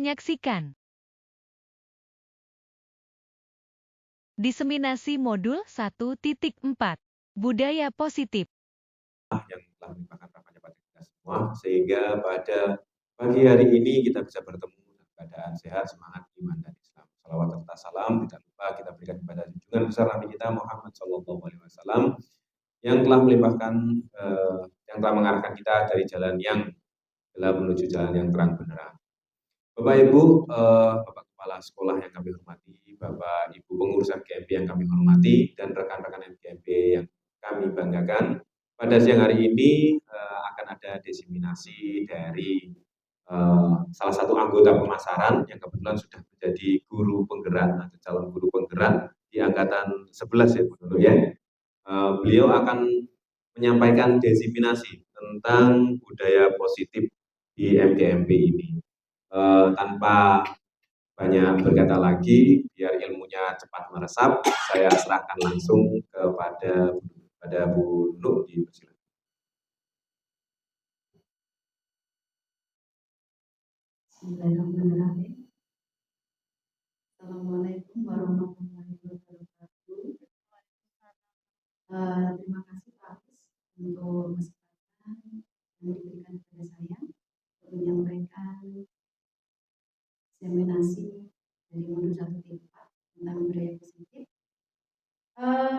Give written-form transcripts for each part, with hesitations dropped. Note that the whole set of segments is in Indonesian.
menyaksikan diseminasi modul 1.4 Budaya Positif yang telah melimpahkan rahmatnya pada kita semua, sehingga pada pagi hari ini kita bisa bertemu dalam keadaan sehat, semangat, iman, dan Islam. Salawat serta salam tidak lupa kita berikan kepada junjungan besar Nabi kita Muhammad SAW yang telah melimpahkan, yang telah mengarahkan kita dari jalan yang gelap menuju jalan yang terang benderang. Bapak Ibu, Bapak Kepala Sekolah yang kami hormati, Bapak Ibu pengurus MGMP yang kami hormati, dan rekan-rekan MGMP yang kami banggakan, pada siang hari ini akan ada diseminasi dari salah satu anggota pemasaran yang kebetulan sudah menjadi guru penggerak atau calon guru penggerak di angkatan 11 ya Bu Nurul ya. Beliau akan menyampaikan diseminasi tentang budaya positif di MGMP ini. Tanpa banyak berkata lagi, biar ilmunya cepat meresap, saya serahkan langsung kepada Bu Nur. Bismillahirrahmanirrahim. Assalamualaikum warahmatullahi wabarakatuh. Terima kasih Pak Agus untuk kesempatan yang diberikan kepada saya untuk menyampaikan diseminasi dari modul 1.4 tentang budaya positif.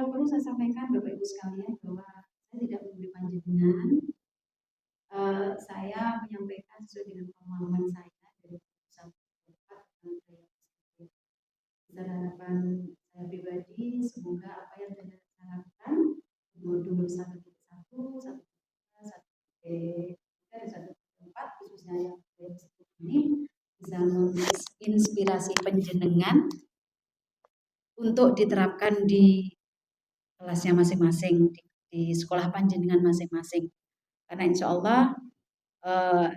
Perlu saya sampaikan Bapak Ibu sekalian bahwa saya tidak memberi panjenengan. Saya menyampaikan sesuai dengan pengalaman saya dari 1.4 tentang budaya positif. Besar harapan saya pribadi, semoga apa yang saya lakukan di modul 1.1, 1.2, 1.3, dan 1.4 khususnya yang budaya positif ini bisa menginspirasi panjenengan untuk diterapkan di kelasnya masing-masing, di sekolah panjenengan masing-masing. Karena insya Allah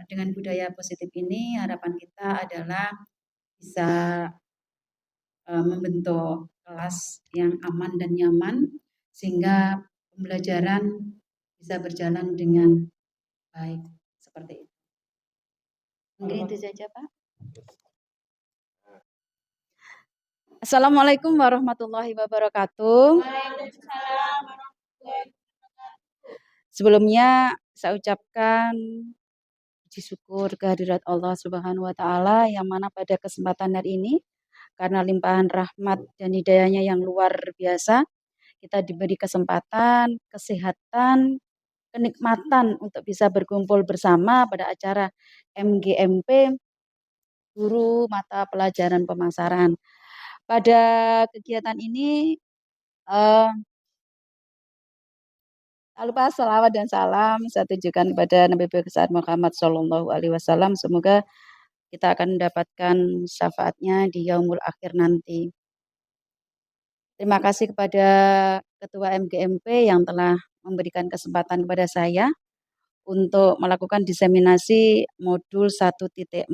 dengan budaya positif ini harapan kita adalah bisa membentuk kelas yang aman dan nyaman sehingga pembelajaran bisa berjalan dengan baik seperti itu. Mungkin itu saja Pak. Assalamualaikum warahmatullahi wabarakatuh. Sebelumnya saya ucapkan puji syukur kehadirat Allah Subhanahu wa taala yang mana pada kesempatan hari ini karena limpahan rahmat dan hidayahnya yang luar biasa kita diberi kesempatan, kesehatan, kenikmatan untuk bisa berkumpul bersama pada acara MGMP Guru Mata Pelajaran Pemasaran. Pada kegiatan ini tak lupa salawat dan salam saya tujukan kepada Nabi besar Muhammad SAW. Semoga kita akan mendapatkan syafaatnya di yaumul akhir nanti. Terima kasih kepada Ketua MGMP yang telah memberikan kesempatan kepada saya untuk melakukan diseminasi modul 1.4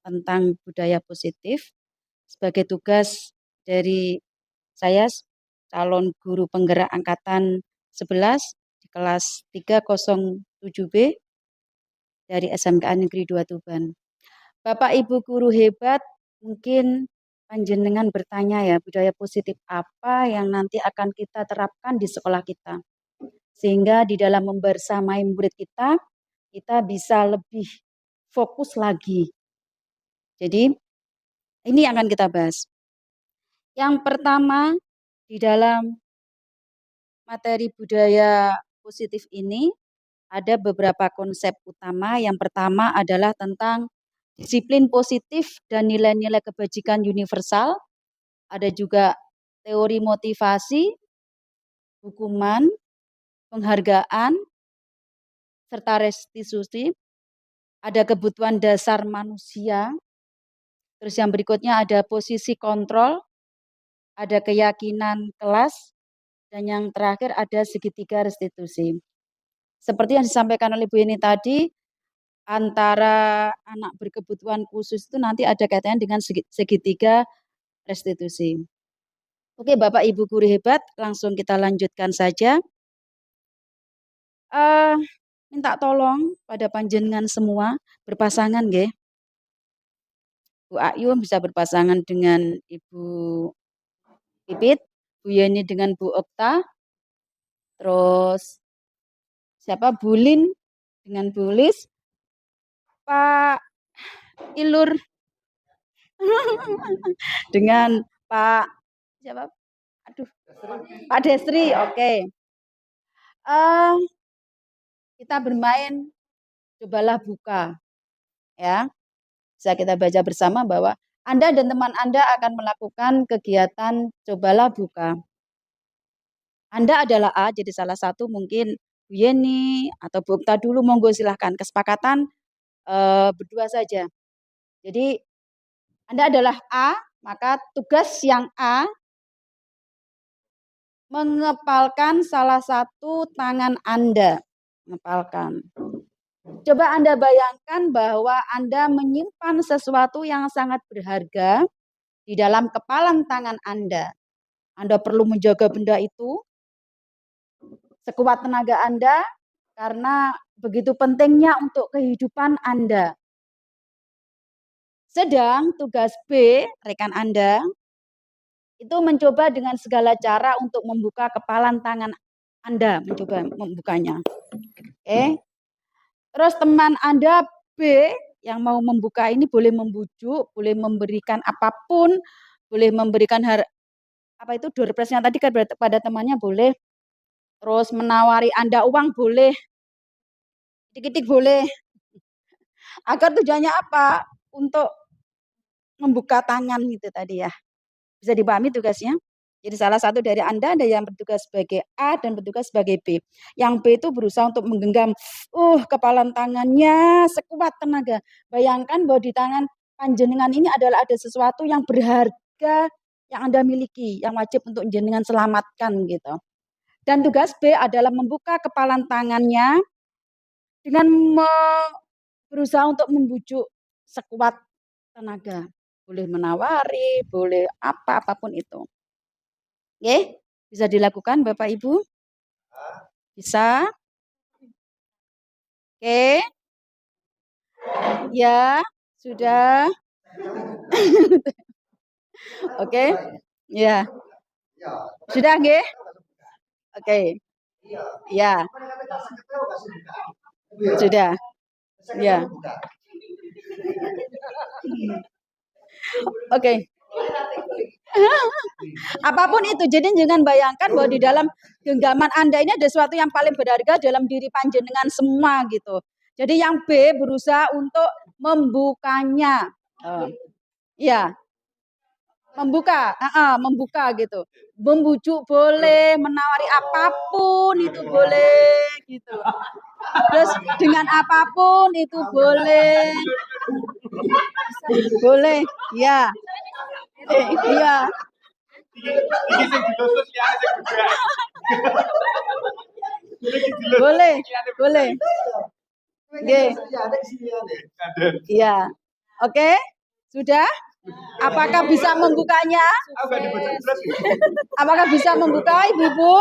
tentang budaya positif sebagai tugas dari saya calon guru penggerak angkatan 11 di kelas 307B dari SMK Negeri 2 Tuban. Bapak Ibu guru hebat, mungkin panjenengan bertanya ya, budaya positif apa yang nanti akan kita terapkan di sekolah kita. Sehingga di dalam membersamai murid kita bisa lebih fokus lagi. Jadi, ini yang akan kita bahas. Yang pertama, di dalam materi budaya positif ini, ada beberapa konsep utama. Yang pertama adalah tentang disiplin positif dan nilai-nilai kebajikan universal. Ada juga teori motivasi, hukuman, penghargaan, serta restitusi. Ada kebutuhan dasar manusia. Terus yang berikutnya ada posisi kontrol, ada keyakinan kelas, dan yang terakhir ada segitiga restitusi. Seperti yang disampaikan oleh Bu Yeni tadi, antara anak berkebutuhan khusus itu nanti ada kaitannya dengan segitiga restitusi. Oke, Bapak Ibu guru hebat, langsung kita lanjutkan saja. Minta tolong pada panjenengan semua berpasangan nggih. Bu Ayu bisa berpasangan dengan Ibu Pipit, Bu Yeni dengan Bu Okta, terus siapa Bu Lin dengan Bu Lis, Pak Ilur dengan Pak siapa? Aduh, Pak Desri. Oke. Kita bermain cobalah buka, ya. Bisa kita baca bersama bahwa Anda dan teman Anda akan melakukan kegiatan cobalah buka. Anda adalah A, jadi salah satu mungkin Bu Yeni atau Bu Okta dulu, monggo silahkan. Kesepakatan berdua saja. Jadi Anda adalah A, maka tugas yang A mengepalkan salah satu tangan Anda. Mengepalkan. Coba Anda bayangkan bahwa Anda menyimpan sesuatu yang sangat berharga di dalam kepalan tangan Anda. Anda perlu menjaga benda itu sekuat tenaga Anda karena begitu pentingnya untuk kehidupan Anda. Sedang tugas B, rekan Anda, itu mencoba dengan segala cara untuk membuka kepalan tangan Anda, mencoba membukanya. Oke. Terus teman Anda B yang mau membuka ini boleh membujuk, boleh memberikan apapun, boleh memberikan door prize-nya tadi kepada temannya boleh. Terus menawari Anda uang boleh. Dikit-dikit boleh. Agar tujuannya apa? Untuk membuka tangan gitu tadi ya. Bisa dipahami tugasnya? Jadi salah satu dari Anda ada yang bertugas sebagai A dan bertugas sebagai B. Yang B itu berusaha untuk menggenggam kepalan tangannya sekuat tenaga. Bayangkan bahwa di tangan panjenengan ini adalah ada sesuatu yang berharga yang Anda miliki, yang wajib untuk jenengan selamatkan gitu. Dan tugas B adalah membuka kepalan tangannya dengan berusaha untuk membujuk sekuat tenaga. Boleh menawari, boleh apapun itu. Oke, bisa dilakukan Bapak Ibu? Bisa? Oke. Ya, sudah. Oke. Ya. Sudah nggih? Oke. Ya. Sudah. Ya. Oke. Apapun itu, jadi jangan bayangkan bahwa di dalam genggaman Anda ini ada sesuatu yang paling berharga dalam diri panjenengan semua gitu. Jadi yang B berusaha untuk membukanya. Ya. Membuka gitu. Membujuk boleh, menawari apapun itu boleh gitu. Terus dengan apapun itu boleh. Boleh, ya. Iya. Boleh, boleh. Oke. Iya. Oke? Sudah? Apakah bisa membukanya? Apakah bisa membuka, Ibu-ibu?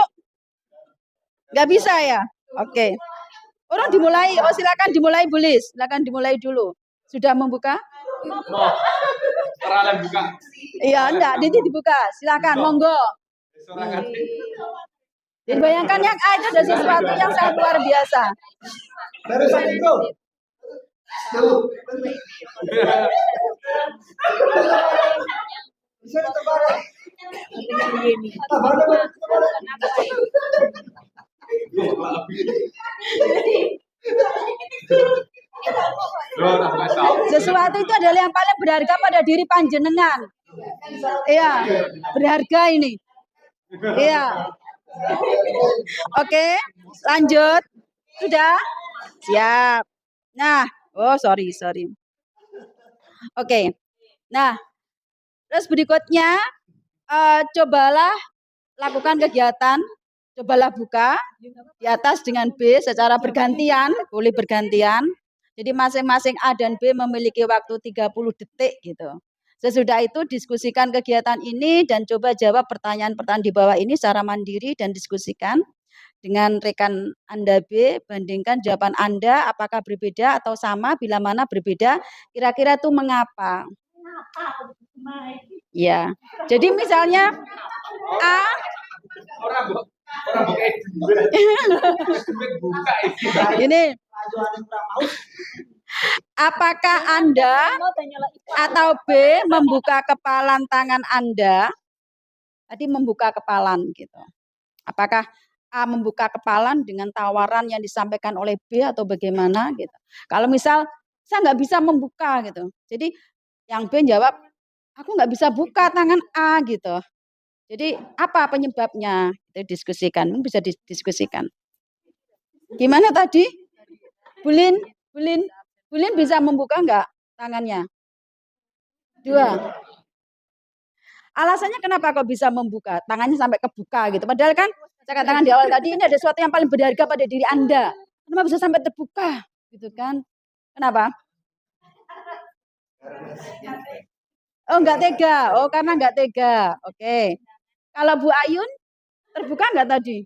Nggak bisa ya? Oke. Orang dimulai. Oh, silakan dimulai, Bu Lis. Silakan dimulai dulu. Sudah membuka? Iya, enggak. Nanti dibuka. Silakan, monggo. Jadi bayangkan yang A itu ada sesuatu yang sangat luar biasa. Sesuatu itu adalah yang paling berharga pada diri panjenengan. Iya, berharga ini. Iya. Oke, lanjut. Sudah? Siap. Nah, sorry. Oke. Nah, terus berikutnya cobalah lakukan kegiatan, cobalah buka di atas dengan B secara bergantian, boleh bergantian. Jadi masing-masing A dan B memiliki waktu 30 detik gitu. Sesudah itu diskusikan kegiatan ini dan coba jawab pertanyaan-pertanyaan di bawah ini secara mandiri dan diskusikan dengan rekan Anda B, bandingkan jawaban Anda apakah berbeda atau sama, bila mana berbeda, kira-kira itu mengapa. Ya. Jadi misalnya A ini apakah Anda atau B membuka kepalan tangan Anda? Tadi membuka kepalan gitu. Apakah A membuka kepalan dengan tawaran yang disampaikan oleh B atau bagaimana gitu. Kalau misal saya nggak bisa membuka gitu. Jadi yang B jawab, aku nggak bisa buka tangan A gitu. Jadi apa penyebabnya? Itu diskusikan, bisa didiskusikan. Gimana tadi? Bulin bisa membuka nggak tangannya? 2. Alasannya kenapa kok bisa membuka? Tangannya sampai kebuka gitu. Padahal kan saya katakan di awal tadi ini ada sesuatu yang paling berharga pada diri Anda. Kenapa bisa sampai terbuka? Gitu kan? Kenapa? Oh, enggak tega. Oh, karena enggak tega. Oke. Kalau Bu Ayun terbuka enggak tadi?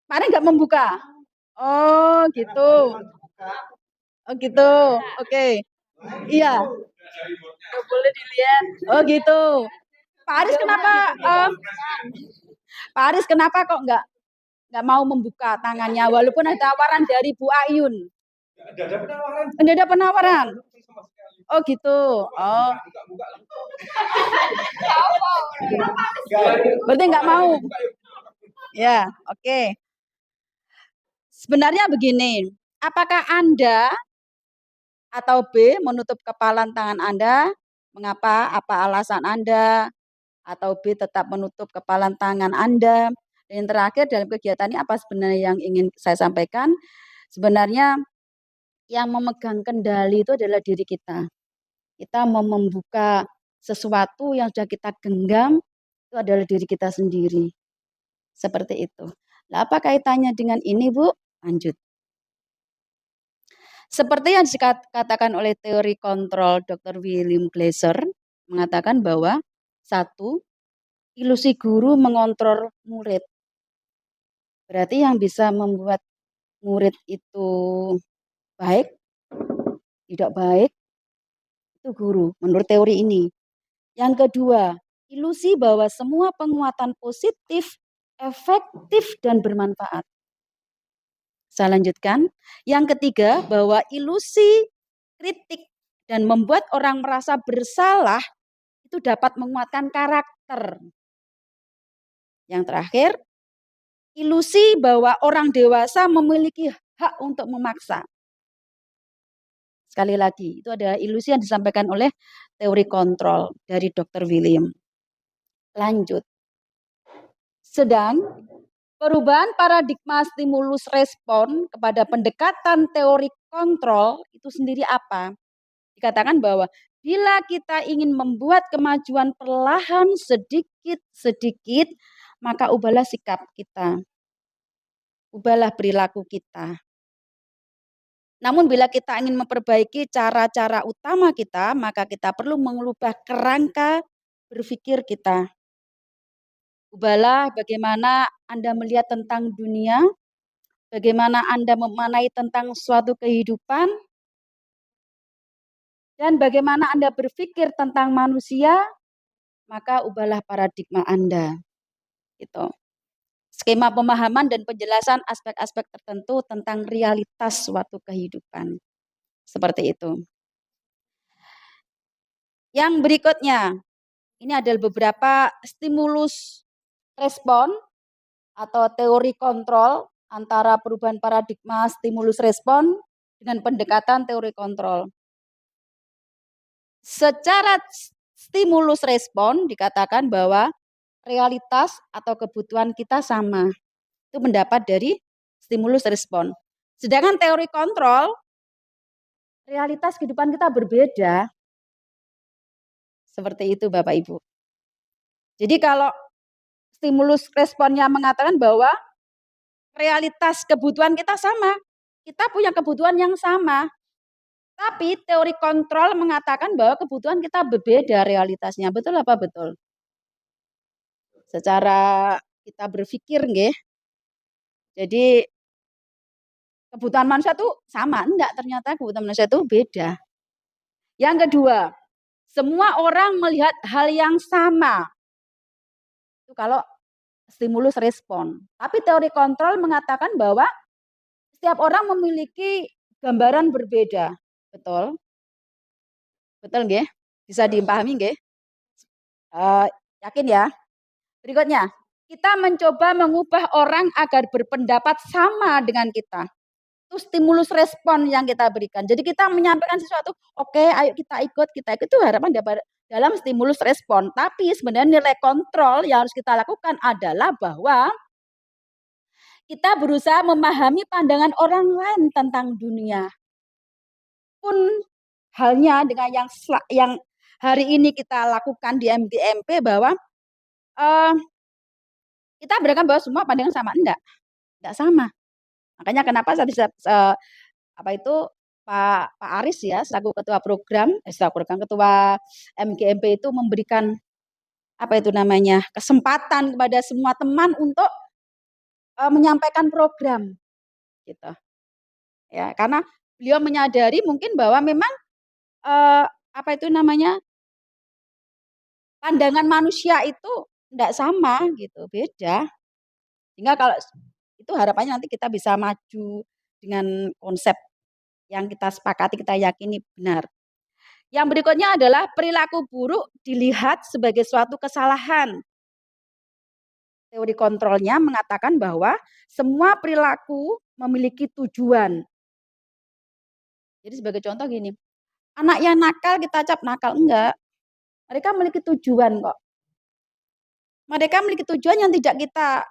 Kemarin enggak membuka. Oh, gitu. Oh, gitu. Oke. Iya. Boleh dilihat. Oh, gitu. Pak Aris kenapa Pak Aris kenapa kok enggak mau membuka tangannya walaupun ada tawaran dari Bu Ayun? Enggak ada penawaran. Oh gitu. Oh. Berarti enggak mau. Ya, oke. Sebenarnya begini, apakah Anda atau B menutup kepalan tangan Anda? Mengapa? Apa alasan Anda? Atau B tetap menutup kepalan tangan Anda? Dan yang terakhir dalam kegiatan ini apa sebenarnya yang ingin saya sampaikan? Sebenarnya yang memegang kendali itu adalah diri kita. Kita mau membuka sesuatu yang sudah kita genggam, itu adalah diri kita sendiri. Seperti itu. Nah, apa kaitannya dengan ini, Bu? Lanjut. Seperti yang dikatakan oleh teori kontrol Dr. William Glasser, mengatakan bahwa 1, ilusi guru mengontrol murid. Berarti yang bisa membuat murid itu baik, tidak baik, itu guru, menurut teori ini. Yang kedua, ilusi bahwa semua penguatan positif, efektif, dan bermanfaat. Saya lanjutkan. Yang ketiga, bahwa ilusi kritik dan membuat orang merasa bersalah itu dapat menguatkan karakter. Yang terakhir, ilusi bahwa orang dewasa memiliki hak untuk memaksa. Sekali lagi, itu adalah ilusi yang disampaikan oleh teori kontrol dari Dr. William. Lanjut. Sedang perubahan paradigma stimulus respon kepada pendekatan teori kontrol itu sendiri apa? Dikatakan bahwa bila kita ingin membuat kemajuan perlahan sedikit-sedikit, maka ubahlah sikap kita. Ubahlah perilaku kita. Namun bila kita ingin memperbaiki cara-cara utama kita, maka kita perlu mengubah kerangka berpikir kita. Ubahlah bagaimana Anda melihat tentang dunia, bagaimana Anda memaknai tentang suatu kehidupan, dan bagaimana Anda berpikir tentang manusia, maka ubahlah paradigma Anda. Gitu. Skema pemahaman dan penjelasan aspek-aspek tertentu tentang realitas suatu kehidupan. Seperti itu. Yang berikutnya, ini adalah beberapa stimulus respon atau teori kontrol antara perubahan paradigma stimulus respon dengan pendekatan teori kontrol. Secara stimulus respon dikatakan bahwa realitas atau kebutuhan kita sama. Itu pendapat dari stimulus respon. Sedangkan teori kontrol, realitas kehidupan kita berbeda. Seperti itu Bapak Ibu. Jadi kalau stimulus responnya mengatakan bahwa realitas kebutuhan kita sama. Kita punya kebutuhan yang sama. Tapi teori kontrol mengatakan bahwa kebutuhan kita berbeda realitasnya. Betul apa betul? Secara kita berpikir nggih. Jadi kebutuhan manusia itu sama, enggak, ternyata kebutuhan manusia itu beda. Yang kedua, semua orang melihat hal yang sama. Itu kalau stimulus respon. Tapi teori kontrol mengatakan bahwa setiap orang memiliki gambaran berbeda. Betul? Betul nggih? Bisa dipahami nggih? Yakin ya? Berikutnya, kita mencoba mengubah orang agar berpendapat sama dengan kita. Itu stimulus respon yang kita berikan. Jadi kita menyampaikan sesuatu, oke, ayo kita ikut itu harapan dalam stimulus respon. Tapi sebenarnya nilai kontrol yang harus kita lakukan adalah bahwa kita berusaha memahami pandangan orang lain tentang dunia. Pun halnya dengan yang hari ini kita lakukan di MGMP bahwa kita beranggapan bahwa semua pandangan sama. Enggak sama. Makanya kenapa Pak Aris ya selaku ketua ketua MGMP itu memberikan kesempatan kepada semua teman untuk menyampaikan program gitu. Ya, karena beliau menyadari mungkin bahwa memang pandangan manusia itu enggak sama gitu, beda. Sehingga kalau itu harapannya nanti kita bisa maju dengan konsep yang kita sepakati, kita yakini benar. Yang berikutnya adalah perilaku buruk dilihat sebagai suatu kesalahan. Teori kontrolnya mengatakan bahwa semua perilaku memiliki tujuan. Jadi sebagai contoh gini, anak yang nakal kita cap nakal, enggak. Mereka memiliki tujuan kok. Mereka memiliki tujuan yang tidak kita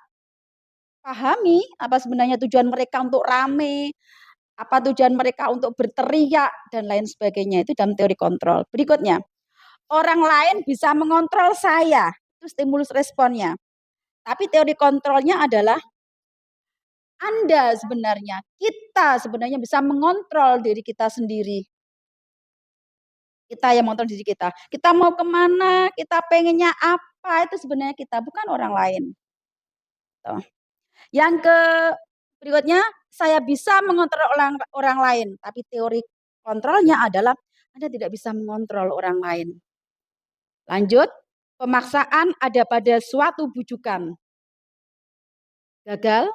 pahami, apa sebenarnya tujuan mereka untuk rame, apa tujuan mereka untuk berteriak, dan lain sebagainya. Itu dalam teori kontrol. Berikutnya, orang lain bisa mengontrol saya. Itu stimulus responnya. Tapi teori kontrolnya adalah kita sebenarnya bisa mengontrol diri kita sendiri. Kita yang mengontrol diri kita. Kita mau kemana, kita pengennya apa, itu sebenarnya kita, bukan orang lain. Tuh. Yang berikutnya, saya bisa mengontrol orang lain. Tapi teori kontrolnya adalah Anda tidak bisa mengontrol orang lain. Lanjut, pemaksaan ada pada suatu bujukan. Gagal.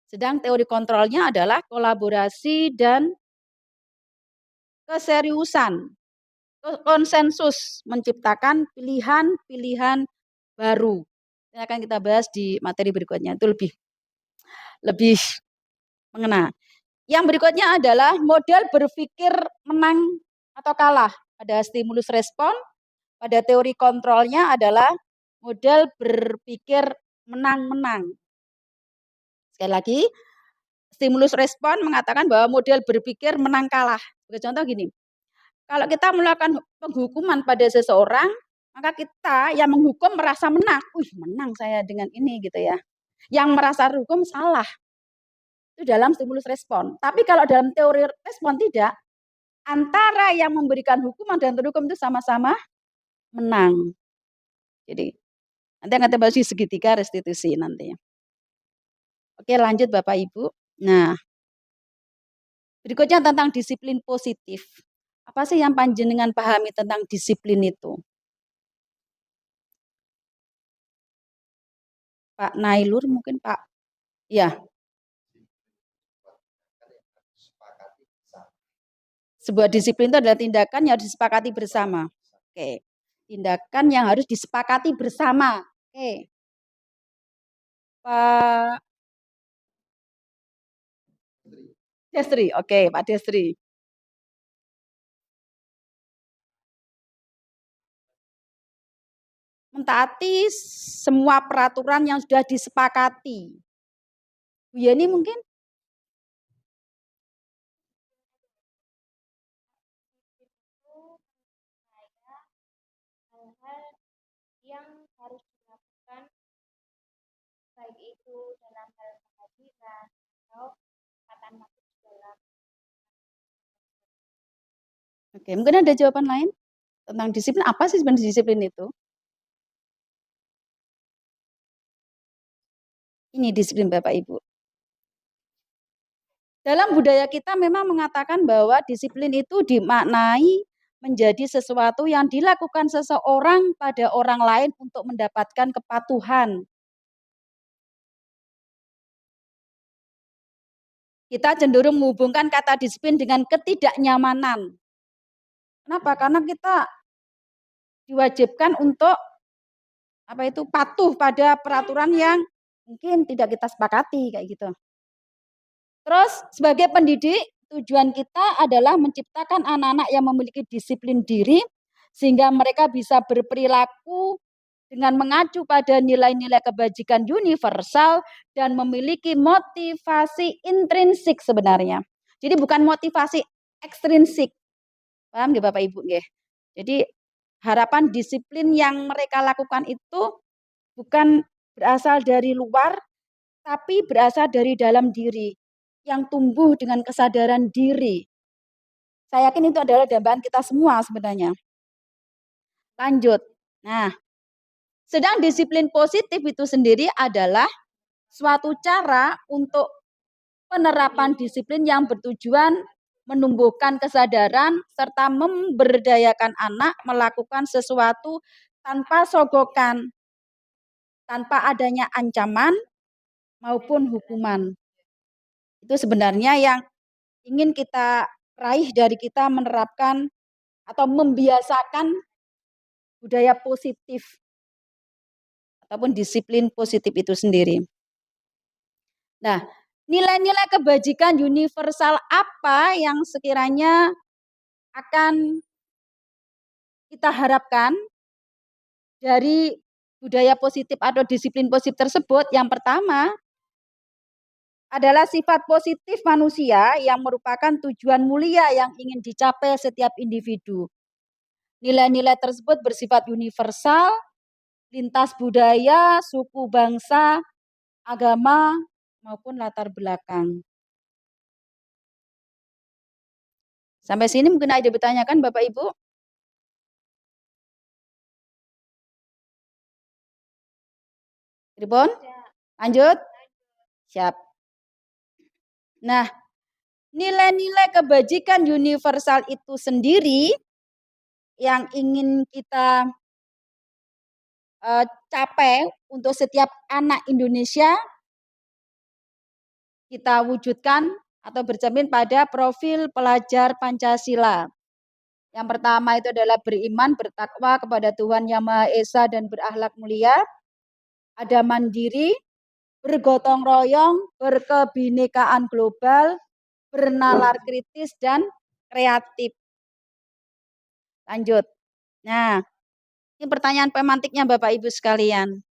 Sedang teori kontrolnya adalah kolaborasi dan keseriusan. Konsensus menciptakan pilihan-pilihan baru. Ini akan kita bahas di materi berikutnya. Itu lebih mengena. Yang berikutnya adalah model berpikir menang atau kalah. Ada stimulus respon. Pada teori kontrolnya adalah model berpikir menang-menang. Sekali lagi, stimulus respon mengatakan bahwa model berpikir menang kalah. Sebagai contoh gini, kalau kita melakukan penghukuman pada seseorang, maka kita yang menghukum merasa menang. Menang saya dengan ini gitu ya. Yang merasa hukum salah. Itu dalam stimulus respon. Tapi kalau dalam teori respon tidak, antara yang memberikan hukuman dan terhukum itu sama-sama menang. Jadi nanti akan kita bahas di segitiga restitusi nanti. Oke, lanjut Bapak Ibu. Nah, berikutnya tentang disiplin positif. Apa sih yang panjenengan pahami tentang disiplin itu? Pak Nailur mungkin Pak. Ya. Sebuah disiplin itu adalah tindakan yang harus disepakati bersama. Oke. Tindakan yang harus disepakati bersama. Oke. Pak Destri. Oke, Pak Destri. Mentaati semua peraturan yang sudah disepakati. Bu Yeni mungkin? Hal-hal yang harus dilakukan baik itu dalam hal kehadiran atau kesempatan masuk dalam. Oke, mungkin ada jawaban lain tentang disiplin. Apa sih sebenarnya disiplin itu? Ini disiplin Bapak Ibu. Dalam budaya kita memang mengatakan bahwa disiplin itu dimaknai menjadi sesuatu yang dilakukan seseorang pada orang lain untuk mendapatkan kepatuhan. Kita cenderung menghubungkan kata disiplin dengan ketidaknyamanan. Kenapa? Karena kita diwajibkan untuk patuh pada peraturan yang mungkin tidak kita sepakati kayak gitu. Terus sebagai pendidik, tujuan kita adalah menciptakan anak-anak yang memiliki disiplin diri sehingga mereka bisa berperilaku dengan mengacu pada nilai-nilai kebajikan universal dan memiliki motivasi intrinsik sebenarnya. Jadi bukan motivasi ekstrinsik. Paham nggih Bapak Ibu nggih? Jadi harapan disiplin yang mereka lakukan itu bukan berasal dari luar, tapi berasal dari dalam diri yang tumbuh dengan kesadaran diri. Saya yakin itu adalah dambaan kita semua sebenarnya. Lanjut. Nah, sedang disiplin positif itu sendiri adalah suatu cara untuk penerapan disiplin yang bertujuan menumbuhkan kesadaran serta memberdayakan anak melakukan sesuatu tanpa sogokan, tanpa adanya ancaman maupun hukuman. Itu sebenarnya yang ingin kita raih dari kita menerapkan atau membiasakan budaya positif ataupun disiplin positif itu sendiri. Nah, nilai-nilai kebajikan universal apa yang sekiranya akan kita harapkan dari budaya positif atau disiplin positif tersebut? Yang pertama adalah sifat positif manusia yang merupakan tujuan mulia yang ingin dicapai setiap individu. Nilai-nilai tersebut bersifat universal, lintas budaya, suku, bangsa, agama, maupun latar belakang. Sampai sini mungkin ada ditanyakan Bapak Ibu? Ribon? Lanjut? Siap. Nah, nilai-nilai kebajikan universal itu sendiri yang ingin kita capai untuk setiap anak Indonesia, kita wujudkan atau bercermin pada profil pelajar Pancasila. Yang pertama itu adalah beriman, bertakwa kepada Tuhan Yang Maha Esa dan berakhlak mulia, ada mandiri, bergotong royong, berkebinekaan global, bernalar kritis dan kreatif. Lanjut. Nah, ini pertanyaan pemantiknya Bapak Ibu sekalian.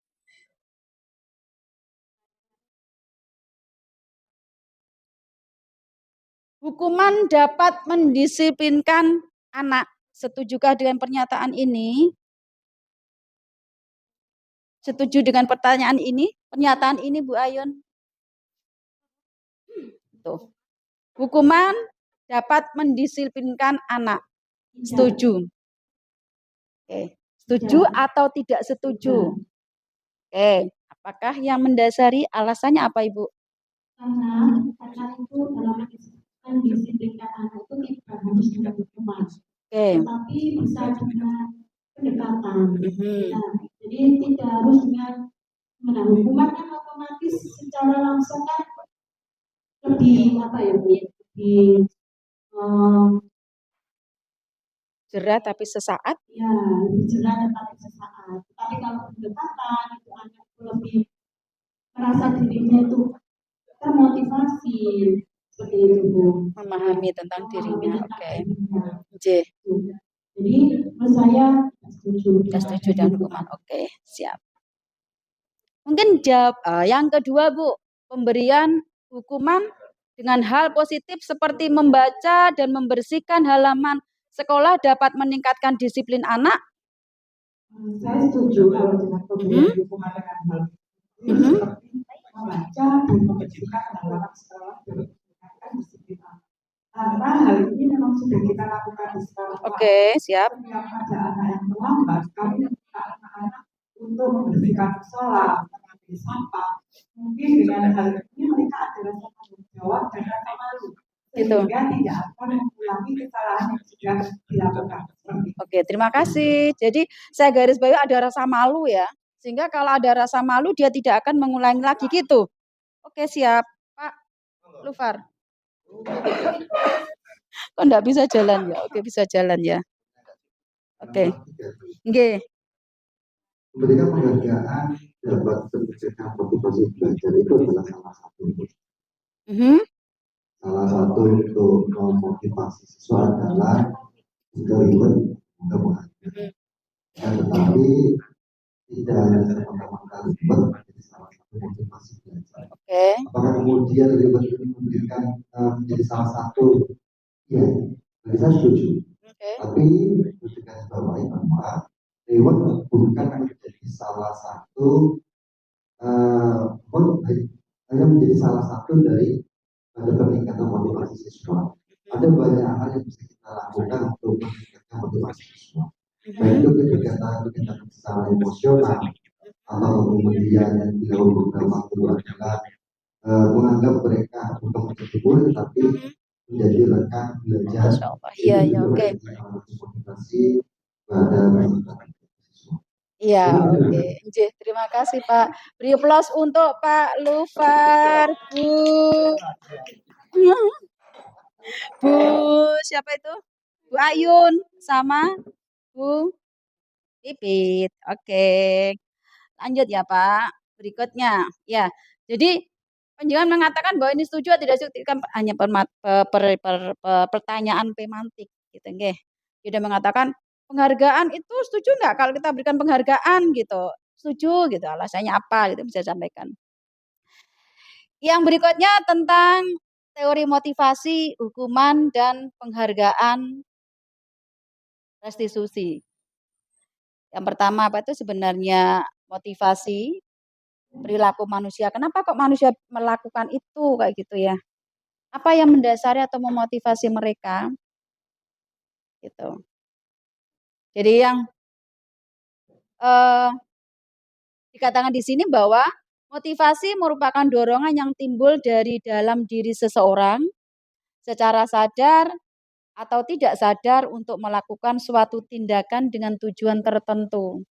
Hukuman dapat mendisiplinkan anak. Setujukah dengan pernyataan ini? Setuju dengan pertanyaan ini? Pernyataan ini Bu Ayun? Tuh. Hukuman dapat mendisiplinkan anak. Setuju? Oke. Setuju atau tidak setuju? Oke. Apakah yang mendasari alasannya apa Ibu? Karena itu dalam mendisiplinkan anak itu tidak harus dengan hukuman, tetapi bisa dengan pendekatan. Nah, jadi tidak harus dengan hukuman kan otomatis secara langsung kan lebih lebih jerah tapi sesaat. Ya, lebih jerah tapi sesaat. Tapi kalau pendekatan itu anak lebih merasa dirinya itu termotivasi seperti itu Bu. Memahami tentang dirinya. Oke. Jadi menurut saya setuju dan hukuman. Oke, siap. Mungkin yang kedua Bu, pemberian hukuman dengan hal positif seperti membaca dan membersihkan halaman sekolah dapat meningkatkan disiplin anak. Saya setuju kalau dengan pemberian hukuman dengan hal seperti membaca dan membersihkan halaman sekolah dapat meningkatkan disiplin anak. Karena hal ini memang sudah kita lakukan di sekolah. Oke, siap. Setiap ada anak yang terlambat, kami meminta anak-anak untuk membersihkan musola, mengambil sampah. Mungkin dengan hal ini mereka ada rasa tanggung jawab dan rasa malu, sehingga tidak akan mengulangi kesalahan yang sudah dilakukan. Oke, terima kasih. Jadi saya garis bawahi ada rasa malu ya. Sehingga kalau ada rasa malu dia tidak akan mengulangi lagi gitu. Oke, siap. Pak Lufar. Kok enggak bisa jalan ya? Oke, bisa jalan ya. Oke. Nggih. Memberikan penghargaan dapat menciptakan motivasi belajar itu adalah salah satu. Salah satu untuk memotivasi siswa adalah jika ribet juga bahagia. Tetapi tidak hanya semata-mata ribet menjadi salah satu motivasi belajar. Apakah kemudian ribet ini memberikan menjadi salah satu? Ya, saya setuju. Tapi ketika dibawahi bahwa reward bukan menjadi salah satu hanya menjadi salah satu dari pada peningkatan motivasi siswa. Ada banyak hal yang bisa kita lakukan untuk meningkatkan motivasi siswa. Baik itu kegiatan secara emosional atau kemudian yang dilakukan beberapa waktu adalah menganggap mereka bukan menjadi murid tapi menjadi rekan belajar. Iya, oke. Motivasi pada siswa. Iya, oke. Terima kasih Pak. Beri aplaus untuk Pak Lufar. Bu siapa itu? Bu Ayun sama Bu Pipit. Oke. Lanjut ya Pak. Berikutnya. Ya. Jadi penjelasan mengatakan bahwa ini setuju atau tidak setuju kan hanya pertanyaan pemantik gitu nggih. Dia mengatakan penghargaan itu setuju enggak kalau kita berikan penghargaan gitu? Setuju gitu. Alasannya apa gitu bisa sampaikan. Yang berikutnya tentang teori motivasi, hukuman dan penghargaan restitusi. Yang pertama apa itu sebenarnya motivasi perilaku manusia. Kenapa kok manusia melakukan itu kayak gitu ya? Apa yang mendasari atau memotivasi mereka? Gitu. Jadi yang dikatakan di sini bahwa motivasi merupakan dorongan yang timbul dari dalam diri seseorang secara sadar atau tidak sadar untuk melakukan suatu tindakan dengan tujuan tertentu.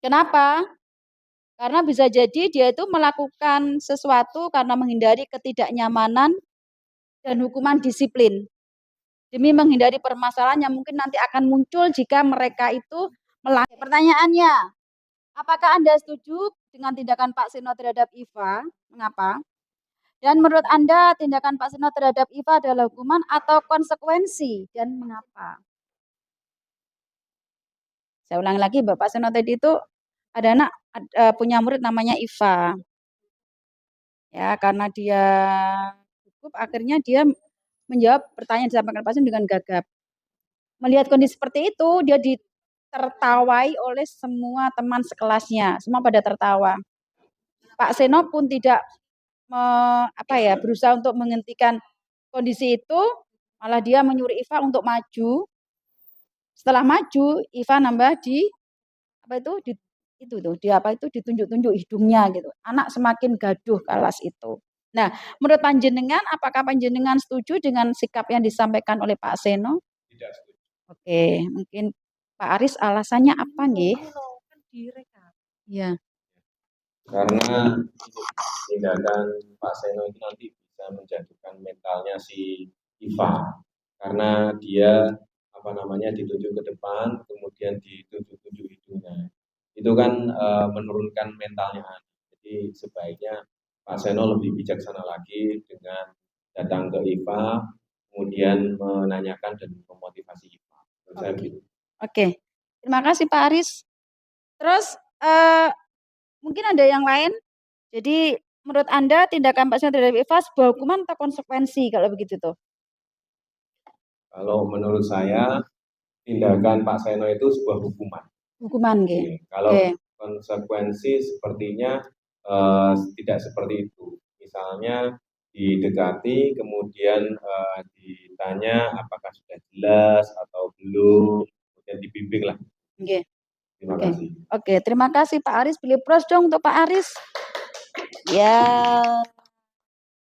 Kenapa? Karena bisa jadi dia itu melakukan sesuatu karena menghindari ketidaknyamanan dan hukuman disiplin. Demi menghindari permasalahan yang mungkin nanti akan muncul jika mereka itu melanggar. Pertanyaannya, apakah Anda setuju dengan tindakan Pak Seno terhadap Iva? Mengapa? Dan menurut Anda tindakan Pak Seno terhadap Iva adalah hukuman atau konsekuensi dan mengapa? Saya ulang lagi, Bapak Seno tadi itu ada anak punya murid namanya Iva. Ya, karena dia cukup akhirnya dia menjawab pertanyaan disampaikan Pak Seno dengan gagap. Melihat kondisi seperti itu, dia ditertawai oleh semua teman sekelasnya. Semua pada tertawa. Pak Seno pun tidak berusaha untuk menghentikan kondisi itu, malah dia menyuruh Iva untuk maju. Setelah maju, Iva nambah ditunjuk-tunjuk hidungnya gitu. Anak semakin gaduh kelas itu. Nah, menurut panjenengan, apakah panjenengan setuju dengan sikap yang disampaikan oleh Pak Seno? Tidak setuju. Oke, mungkin Pak Aris alasannya apa nggih? Ya. Karena tindakan Pak Seno itu nanti bisa menjatuhkan mentalnya si Iva. Karena dia ditunjuk ke depan, kemudian ditunjuk-tunjuk hidungnya. Itu kan menurunkan mentalnya anak. Jadi sebaiknya Pak Seno lebih bijaksana lagi dengan datang ke Iva, kemudian menanyakan dan memotivasi Iva. Oke. Terima kasih Pak Aris. Terus mungkin ada yang lain. Jadi menurut Anda tindakan Pak Seno terhadap Iva sebuah hukuman atau konsekuensi kalau begitu tuh? Kalau menurut saya tindakan Pak Seno itu sebuah hukuman. Hukuman nggih. Kalau konsekuensi sepertinya tidak seperti itu. Misalnya didekati, kemudian ditanya apakah sudah jelas atau belum, kemudian dibimbing lah. Oke. Terima kasih. Oke, terima kasih Pak Aris. Beli pros dong untuk Pak Aris. Ya.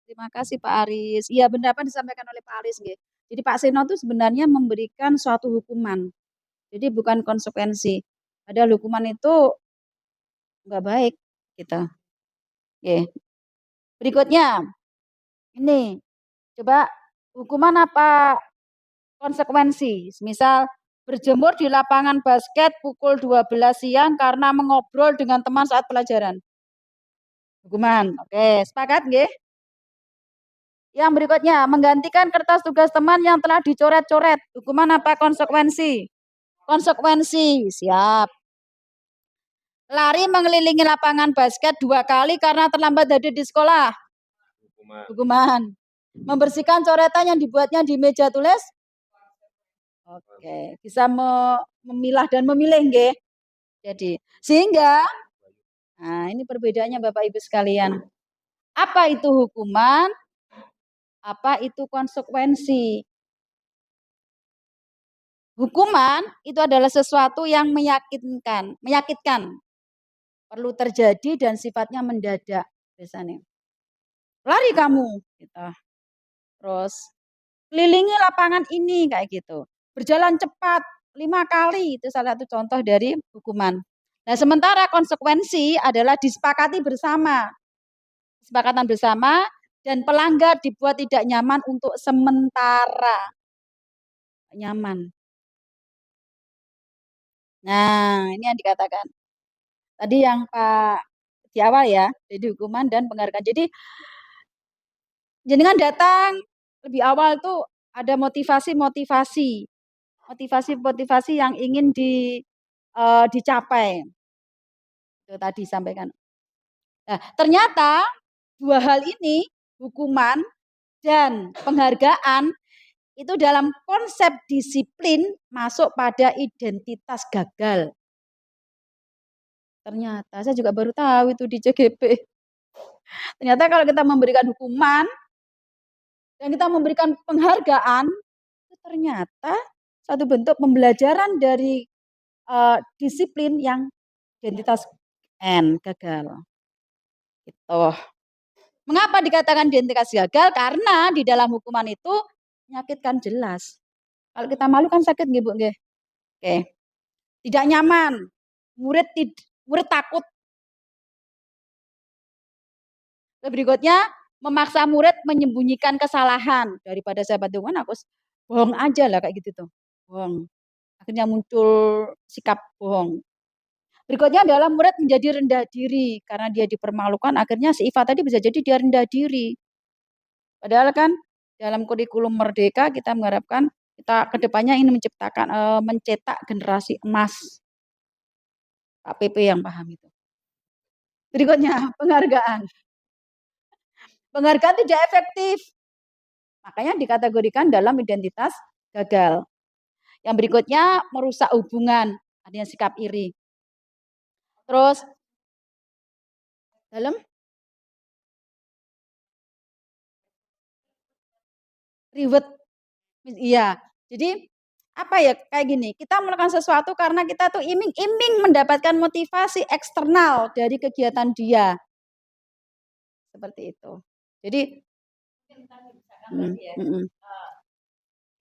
Terima kasih Pak Aris. Iya, benar apa disampaikan oleh Pak Aris nggih. Jadi Pak Seno itu sebenarnya memberikan suatu hukuman. Jadi bukan konsekuensi. Padahal hukuman itu nggak baik gitu. Oke. Berikutnya, ini coba hukuman apa konsekuensi? Misal berjemur di lapangan basket pukul 12 siang karena mengobrol dengan teman saat pelajaran. Hukuman. Oke, sepakat nggih? Yang berikutnya, menggantikan kertas tugas teman yang telah dicoret-coret. Hukuman apa konsekuensi? Konsekuensi, siap. Lari mengelilingi lapangan basket 2 kali karena terlambat hadir di sekolah. Hukuman. Membersihkan coretan yang dibuatnya di meja tulis. Oke, bisa memilah dan memilih nggih. Jadi, sehingga nah ini perbedaannya Bapak Ibu sekalian. Apa itu hukuman? Apa itu konsekuensi? Hukuman itu adalah sesuatu yang menyakitkan. Perlu terjadi dan sifatnya mendadak biasanya. Lari kamu gitu. Terus kelilingi lapangan ini kayak gitu. Berjalan cepat 5 kali itu salah satu contoh dari hukuman. Nah, sementara konsekuensi adalah disepakati bersama. Kesepakatan bersama dan pelanggar dibuat tidak nyaman untuk sementara. Nyaman. Nah, ini yang dikatakan. Tadi yang Pak di awal ya, jadi hukuman dan penghargaan. Jadi jenengan datang lebih awal tuh ada motivasi yang ingin dicapai. Itu tadi sampaikan. Nah, ternyata dua hal ini, hukuman dan penghargaan, itu dalam konsep disiplin masuk pada identitas gagal. Ternyata saya juga baru tahu itu di CGP. Ternyata kalau kita memberikan hukuman dan kita memberikan penghargaan, itu ternyata satu bentuk pembelajaran dari disiplin yang identitas gagal. Gitu. Mengapa dikatakan identitas gagal? Karena di dalam hukuman itu menyakitkan jelas. Kalau kita malu kan sakit nggih Bu nggih. Oke. Tidak nyaman. Murid takut. Berikutnya, memaksa murid menyembunyikan kesalahan. Daripada saya bantu kan aku bohong aja lah kayak gitu tuh. Bohong. Akhirnya muncul sikap bohong. Berikutnya adalah murid menjadi rendah diri karena dia dipermalukan. Akhirnya si Iva tadi bisa jadi dia rendah diri. Padahal kan dalam kurikulum Merdeka kita mengharapkan kita kedepannya ingin mencetak generasi emas. Pak PP yang paham itu. Berikutnya penghargaan. Penghargaan tidak efektif. Makanya dikategorikan dalam identitas gagal. Yang berikutnya merusak hubungan, adanya sikap iri. Terus dalam reward. Iya. Jadi apa ya kayak gini, kita melakukan sesuatu karena kita tuh iming-iming mendapatkan motivasi eksternal dari kegiatan dia. Seperti itu. Jadi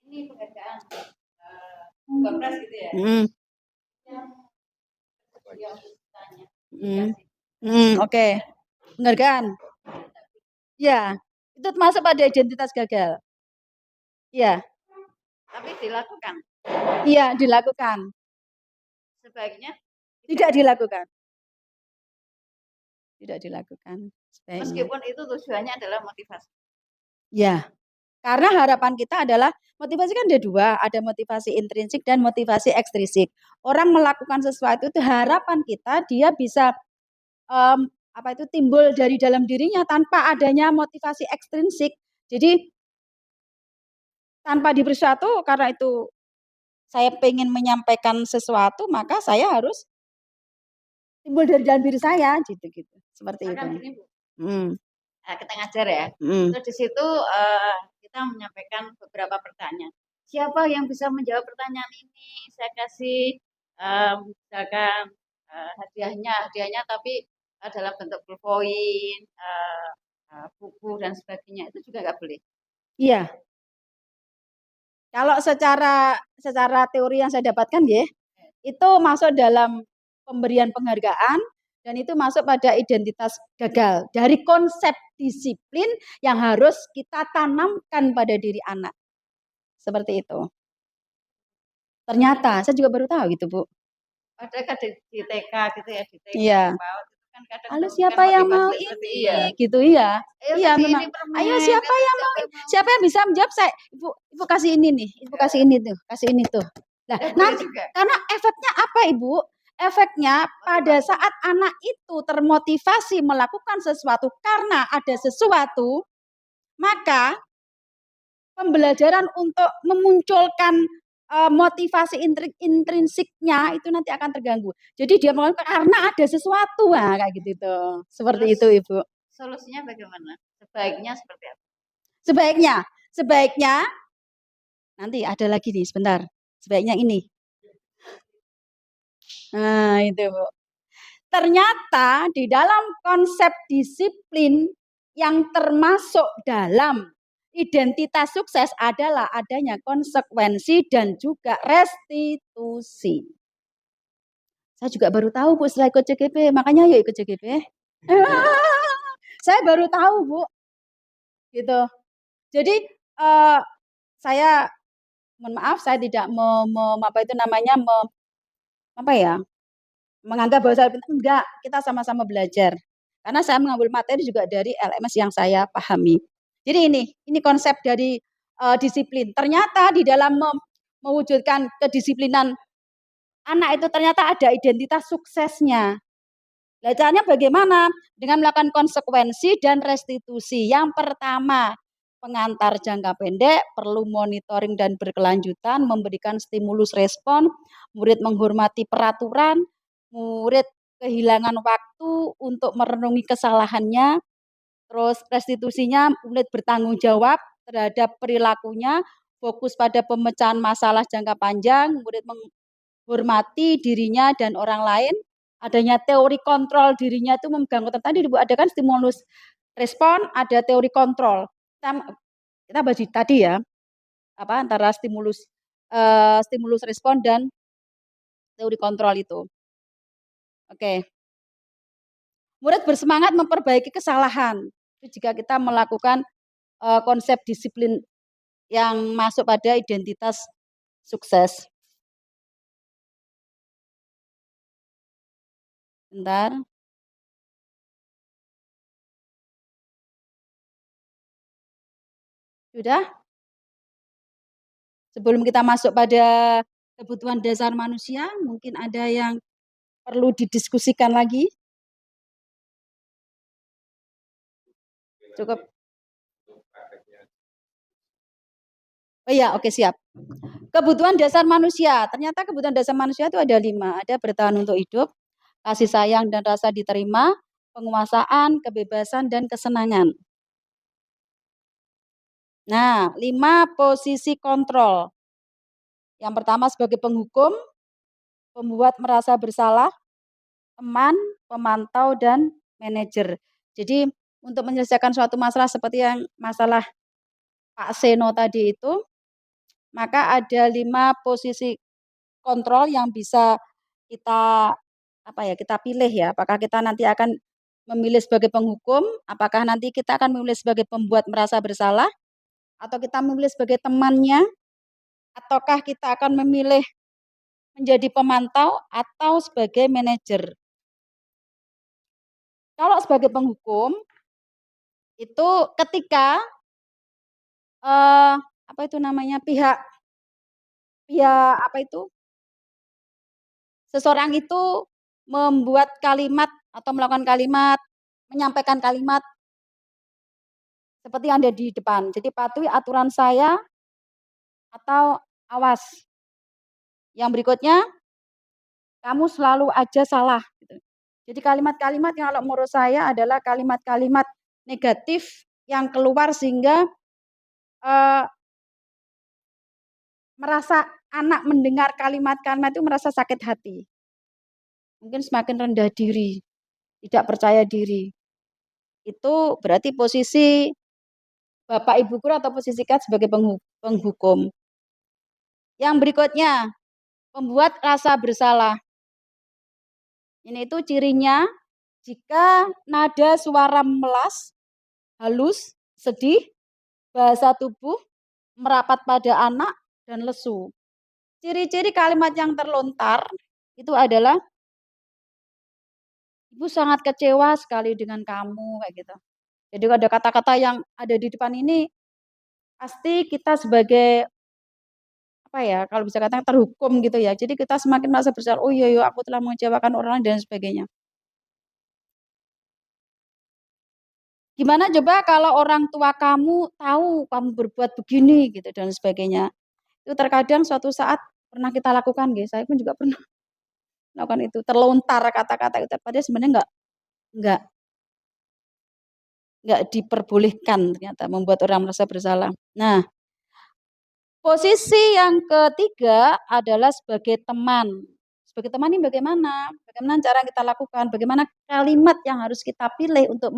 ini penghargaan Bapak gitu ya. Oke. Penghargaan. Ya, itu termasuk pada identitas gagal. Ya. Tapi dilakukan. Iya, dilakukan. Sebaiknya tidak dilakukan. Tidak dilakukan. Sebaiknya. Meskipun itu tujuannya adalah motivasi. Ya. Karena harapan kita adalah motivasi kan ada dua, ada motivasi intrinsik dan motivasi ekstrinsik. Orang melakukan sesuatu itu harapan kita dia bisa timbul dari dalam dirinya tanpa adanya motivasi ekstrinsik. Jadi tanpa diberi sesuatu karena itu saya pengen menyampaikan sesuatu maka saya harus timbul dari dalam diri saya gitu. Seperti itu. Kita ngajar ya. Terus di situ kita menyampaikan beberapa pertanyaan. Siapa yang bisa menjawab pertanyaan ini? Saya kasih misalkan hadiahnya tapi dalam bentuk pulpoin, buku dan sebagainya. Itu juga nggak boleh. Iya. Kalau secara teori yang saya dapatkan ya, itu masuk dalam pemberian penghargaan dan itu masuk pada identitas gagal dari konsep disiplin yang harus kita tanamkan pada diri anak. Seperti itu. Ternyata saya juga baru tahu gitu, Bu. Padahal kan di TK gitu ya, di TK Iya. di PAUD itu kan kadang Lalu memberikan siapa yang mau motivasi seperti ini? iya. Gitu iya. Ayo Iya kasih memang. ini permen, Ayo siapa kata yang mau? Siapa yang bisa menjawab? Saya Ibu kasih ini nih. Ibu kasih ini tuh, kasih ini tuh. Nah, Ya, boleh nanti juga. karena efeknya apa, Ibu? Efeknya pada saat anak itu termotivasi melakukan sesuatu karena ada sesuatu, maka pembelajaran untuk memunculkan motivasi intrinsiknya itu nanti akan terganggu. Jadi dia melakukan karena ada sesuatu, kayak gitu tuh. Seperti Terus itu, Ibu. Solusinya bagaimana? Sebaiknya seperti apa? Sebaiknya nanti ada lagi nih sebentar. Sebaiknya ini. Nah, itu, Bu. Ternyata di dalam konsep disiplin yang termasuk dalam identitas sukses adalah adanya konsekuensi dan juga restitusi. Saya juga baru tahu, Bu, setelah ikut CGP. Makanya yuk ikut CGP. Saya baru tahu, Bu. Gitu. Jadi saya mohon maaf, saya tidak menganggap bahwa saya pintar. Enggak, kita sama-sama belajar. Karena saya mengambil materi juga dari LMS yang saya pahami. Jadi ini konsep dari disiplin. Ternyata di dalam mewujudkan kedisiplinan anak itu ternyata ada identitas suksesnya. Nah, caranya bagaimana? Dengan melakukan konsekuensi dan restitusi. Yang pertama, pengantar jangka pendek, perlu monitoring dan berkelanjutan, memberikan stimulus respon, murid menghormati peraturan, murid kehilangan waktu untuk merenungi kesalahannya, terus restitusinya murid bertanggung jawab terhadap perilakunya, fokus pada pemecahan masalah jangka panjang, murid menghormati dirinya dan orang lain, adanya teori kontrol dirinya itu mengganggu. Tadi Ibu ada kan stimulus respon, ada teori kontrol. Kita bahas tadi ya, antara stimulus respon dan teori kontrol itu. Oke. Murid bersemangat memperbaiki kesalahan. Itu jika kita melakukan konsep disiplin yang masuk pada identitas sukses. Bentar. Sudah? Sebelum kita masuk pada kebutuhan dasar manusia, mungkin ada yang perlu didiskusikan lagi. Cukup. Oh iya, oke, siap. Kebutuhan dasar manusia. Ternyata kebutuhan dasar manusia itu ada 5. Ada bertahan untuk hidup, kasih sayang dan rasa diterima, penguasaan, kebebasan, dan kesenangan. Nah, 5 posisi kontrol. Yang pertama sebagai penghukum, pembuat merasa bersalah, teman, pemantau, dan manajer. Jadi untuk menyelesaikan suatu masalah seperti yang masalah Pak Seno tadi itu, maka ada 5 posisi kontrol yang bisa kita kita pilih ya. Apakah kita nanti akan memilih sebagai penghukum, apakah nanti kita akan memilih sebagai pembuat merasa bersalah, atau kita memilih sebagai temannya, ataukah kita akan memilih menjadi pemantau atau sebagai manajer. Kalau sebagai penghukum itu ketika pihak seseorang itu membuat kalimat atau melakukan kalimat, menyampaikan kalimat seperti yang ada di depan. Jadi patuhi aturan saya atau awas. Yang berikutnya, kamu selalu aja salah. Jadi kalimat-kalimat yang kalau menurut saya adalah kalimat-kalimat negatif yang keluar sehingga merasa anak mendengar kalimat-kalimat itu merasa sakit hati. Mungkin semakin rendah diri, tidak percaya diri. Itu berarti posisi Bapak Ibu guru atau posisi Kat sebagai penghukum. Yang berikutnya, membuat rasa bersalah. Ini itu cirinya jika nada suara melas, halus, sedih, bahasa tubuh, merapat pada anak, dan lesu. Ciri-ciri kalimat yang terlontar itu adalah, ibu sangat kecewa sekali dengan kamu, kayak gitu. Jadi ada kata-kata yang ada di depan ini, pasti kita sebagai apa ya, kalau bisa katakan terhukum gitu ya. Jadi kita semakin merasa bersalah, oh iya, aku telah mengecewakan orang lain dan sebagainya. Gimana coba kalau orang tua kamu tahu kamu berbuat begini gitu dan sebagainya. Itu terkadang suatu saat pernah kita lakukan, guys. Saya pun juga pernah melakukan itu. Terlontar kata-kata itu, padahal sebenarnya enggak diperbolehkan ternyata membuat orang merasa bersalah. Nah, posisi yang ketiga adalah sebagai teman. Sebagai teman ini bagaimana? Bagaimana cara kita lakukan? Bagaimana kalimat yang harus kita pilih untuk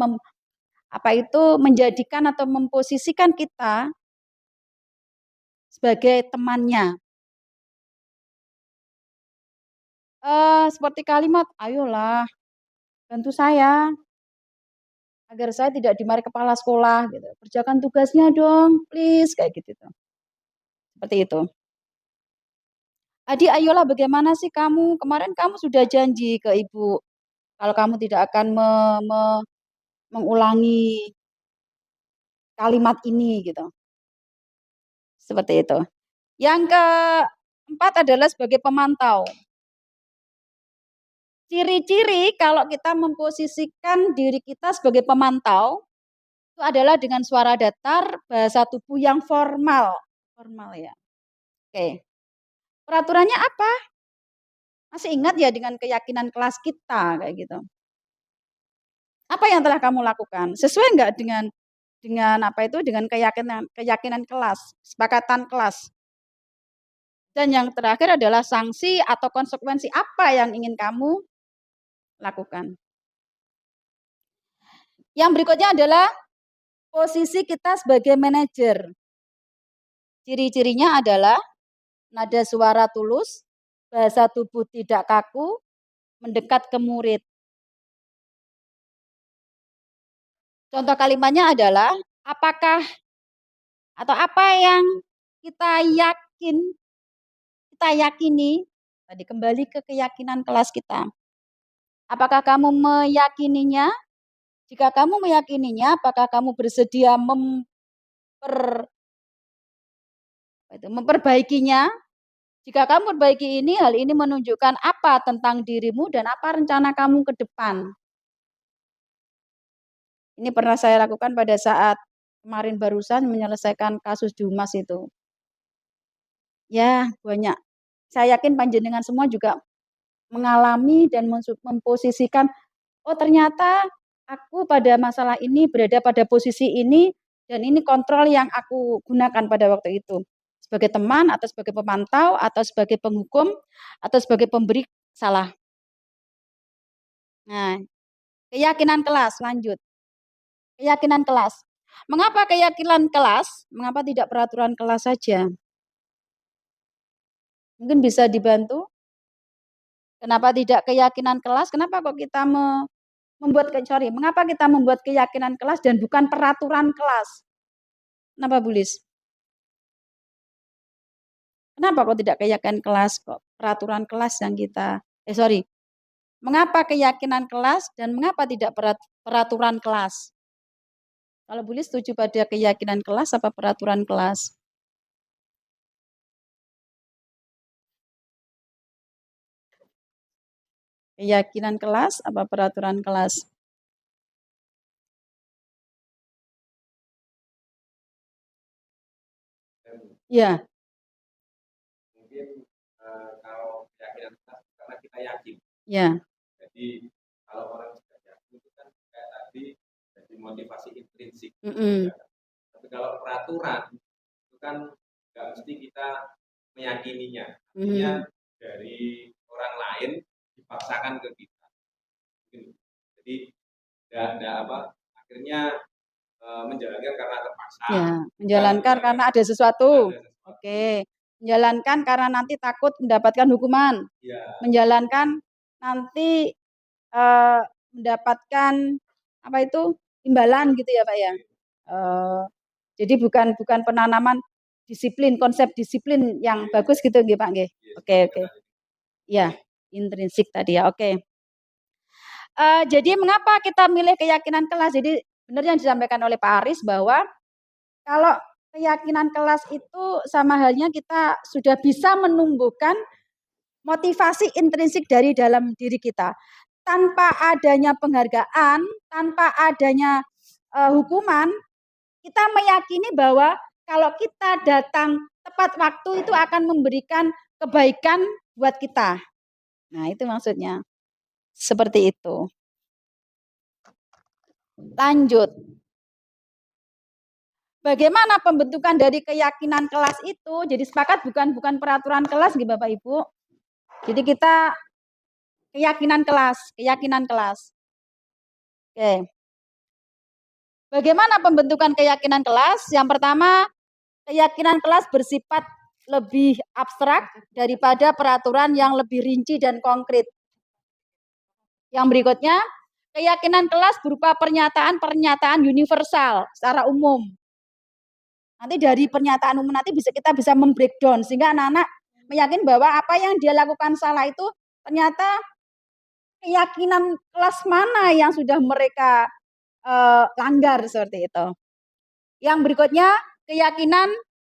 menjadikan atau memposisikan kita sebagai temannya. Seperti kalimat, ayolah bantu saya agar saya tidak dimarahi kepala sekolah gitu. Kerjakan tugasnya dong, please, kayak gitu. Seperti itu. Adi, ayolah bagaimana sih kamu? Kemarin kamu sudah janji ke ibu kalau kamu tidak akan mengulangi kalimat ini gitu. Seperti itu. Yang keempat adalah sebagai pemantau. Ciri-ciri kalau kita memposisikan diri kita sebagai pemantau itu adalah dengan suara datar, bahasa tubuh yang formal. Formal ya. Oke. Peraturannya apa? Masih ingat ya dengan keyakinan kelas kita kayak gitu. Apa yang telah kamu lakukan? Sesuai enggak dengan keyakinan kelas, kesepakatan kelas. Dan yang terakhir adalah sanksi atau konsekuensi apa yang ingin kamu lakukan. Yang berikutnya adalah posisi kita sebagai manajer. Ciri-cirinya adalah nada suara tulus, bahasa tubuh tidak kaku, mendekat ke murid. Contoh kalimatnya adalah, apakah atau apa yang kita yakini, tadi kembali ke keyakinan kelas kita. Apakah kamu meyakininya? Jika kamu meyakininya, apakah kamu bersedia memperbaikinya? Jika kamu perbaiki ini, hal ini menunjukkan apa tentang dirimu dan apa rencana kamu ke depan. Ini pernah saya lakukan pada saat kemarin barusan menyelesaikan kasus di Humas itu. Ya, banyak. Saya yakin panjenengan semua juga mengalami dan memposisikan, oh ternyata aku pada masalah ini berada pada posisi ini dan ini kontrol yang aku gunakan pada waktu itu. Sebagai teman atau sebagai pemantau atau sebagai penghukum atau sebagai pemberi salah. Nah, keyakinan kelas, lanjut. Keyakinan kelas. Mengapa keyakinan kelas? Mengapa tidak peraturan kelas saja? Mungkin bisa dibantu. Kenapa tidak keyakinan kelas? Kenapa kok kita mengapa kita membuat keyakinan kelas dan bukan peraturan kelas? Kenapa, Bu Lis? Kenapa kok tidak keyakinan kelas, kok peraturan kelas yang kita, mengapa keyakinan kelas dan mengapa tidak peraturan kelas? Kalau Bu Lis setuju pada keyakinan kelas apa peraturan kelas? Keyakinan kelas apa peraturan kelas? Ya. Mungkin kalau keyakinan kelas karena kita yakin. Ya. Jadi kalau orang sudah yakin itu kan kayak tadi jadi motivasi intrinsik. Tapi kalau peraturan itu kan nggak mesti kita meyakininya. Artinya dari orang lain dipaksakan ke kita. Jadi akhirnya menjalankan karena terpaksa. Ya, menjalankan karena ada sesuatu. Oke. Menjalankan karena nanti takut mendapatkan hukuman. Ya. Menjalankan nanti mendapatkan apa itu imbalan gitu ya Pak ya. Jadi bukan penanaman disiplin, konsep disiplin yang bagus gitu nggih Pak nggih. Oke. Ya, intrinsik tadi ya. Oke. Jadi mengapa kita milih keyakinan kelas? Jadi benar yang disampaikan oleh Pak Aris bahwa kalau keyakinan kelas itu sama halnya kita sudah bisa menumbuhkan motivasi intrinsik dari dalam diri kita. Tanpa adanya penghargaan, tanpa adanya hukuman, kita meyakini bahwa kalau kita datang tepat waktu itu akan memberikan kebaikan buat kita. Nah, itu maksudnya. Seperti itu. Lanjut. Bagaimana pembentukan dari keyakinan kelas itu? Jadi sepakat bukan peraturan kelas gitu Bapak Ibu. Jadi kita keyakinan kelas. Oke. Bagaimana pembentukan keyakinan kelas? Yang pertama, keyakinan kelas bersifat lebih abstrak daripada peraturan yang lebih rinci dan konkret. Yang berikutnya, keyakinan kelas berupa pernyataan universal secara umum. Nanti dari pernyataan umum nanti kita bisa membreakdown sehingga anak-anak meyakini bahwa apa yang dia lakukan salah itu ternyata keyakinan kelas mana yang sudah mereka langgar seperti itu. Yang berikutnya,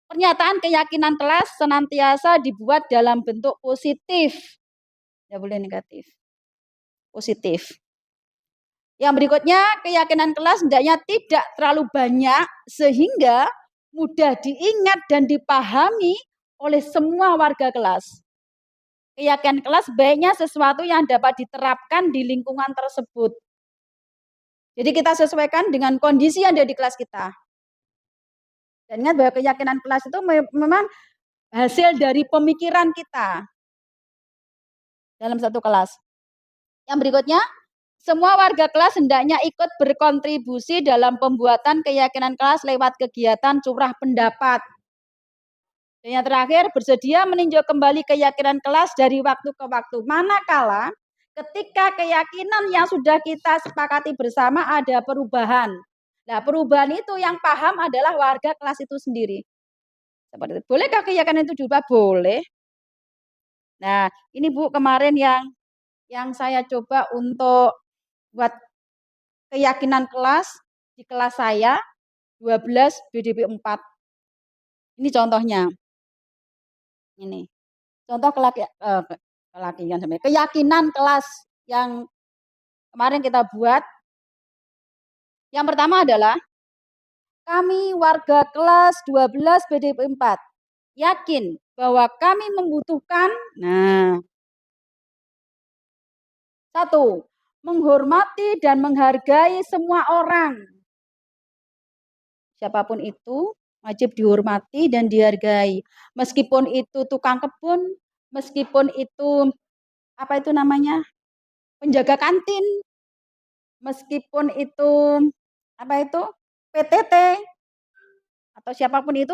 pernyataan keyakinan kelas senantiasa dibuat dalam bentuk positif. Tidak boleh negatif. Positif. Yang berikutnya, keyakinan kelas hendaknya tidak terlalu banyak sehingga mudah diingat dan dipahami oleh semua warga kelas. Keyakinan kelas baiknya sesuatu yang dapat diterapkan di lingkungan tersebut. Jadi kita sesuaikan dengan kondisi yang ada di kelas kita. Dan ingat bahwa keyakinan kelas itu memang hasil dari pemikiran kita dalam satu kelas. Yang berikutnya, semua warga kelas hendaknya ikut berkontribusi dalam pembuatan keyakinan kelas lewat kegiatan curah pendapat. Dan yang terakhir, bersedia meninjau kembali keyakinan kelas dari waktu ke waktu. Manakala ketika keyakinan yang sudah kita sepakati bersama ada perubahan. Nah, perubahan itu yang paham adalah warga kelas itu sendiri. Seperti itu. Bolehkah keyakinan itu diubah? Boleh. Nah, ini Bu kemarin yang saya coba untuk buat keyakinan kelas di kelas saya 12 BDP 4. Ini contohnya. Ini. Contoh keyakinan kelas yang kemarin kita buat. Yang pertama adalah kami warga kelas 12 BDP 4 yakin bahwa kami membutuhkan 1. Menghormati dan menghargai semua orang. Siapapun itu wajib dihormati dan dihargai. Meskipun itu tukang kebun, meskipun itu penjaga kantin, meskipun itu PTT atau siapapun itu,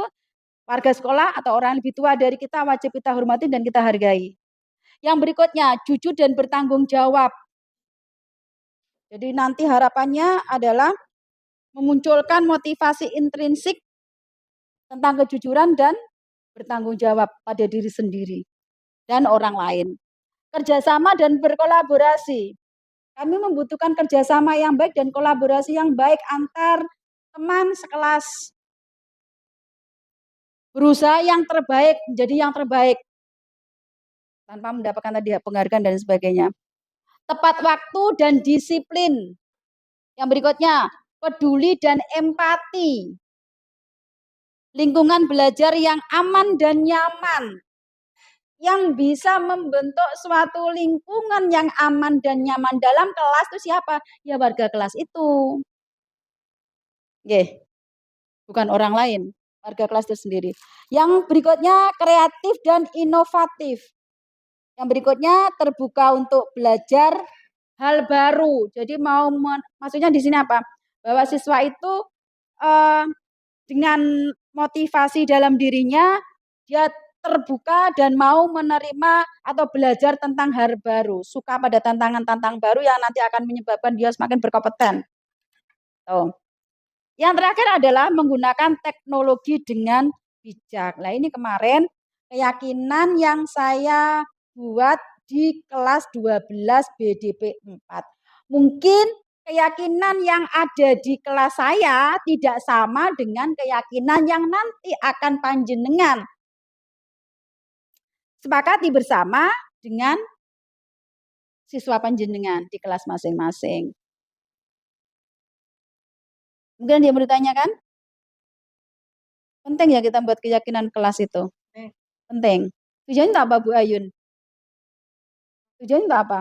warga sekolah atau orang lebih tua dari kita wajib kita hormati dan kita hargai. Yang berikutnya, jujur dan bertanggung jawab. Jadi nanti harapannya adalah memunculkan motivasi intrinsik tentang kejujuran dan bertanggung jawab pada diri sendiri dan orang lain. Kerjasama dan berkolaborasi. Kami membutuhkan kerjasama yang baik dan kolaborasi yang baik antar teman sekelas. Berusaha yang terbaik, menjadi yang terbaik. Tanpa mendapatkan tadi penghargaan dan sebagainya. Tepat waktu dan disiplin. Yang berikutnya, peduli dan empati. Lingkungan belajar yang aman dan nyaman. Yang bisa membentuk suatu lingkungan yang aman dan nyaman dalam kelas itu siapa? Ya warga kelas itu. Oke. Bukan orang lain, warga kelas itu sendiri. Yang berikutnya kreatif dan inovatif. Yang berikutnya terbuka untuk belajar hal baru. Jadi maksudnya di sini apa? Bahwa siswa itu dengan motivasi dalam dirinya, dia terbuka dan mau menerima atau belajar tentang hal baru, suka pada tantangan-tantangan baru yang nanti akan menyebabkan dia semakin berkompeten. Tuh. Yang terakhir adalah menggunakan teknologi dengan bijak. Nah, ini kemarin keyakinan yang saya buat di kelas 12 BDP 4. Mungkin keyakinan yang ada di kelas saya tidak sama dengan keyakinan yang nanti akan panjenengan sepakati bersama dengan siswa panjenengan di kelas masing-masing. Mungkin dia mau ditanyakan? Penting ya kita buat keyakinan kelas itu. Penting. Tujuannya untuk apa, Bu Ayun? Tujuannya untuk apa?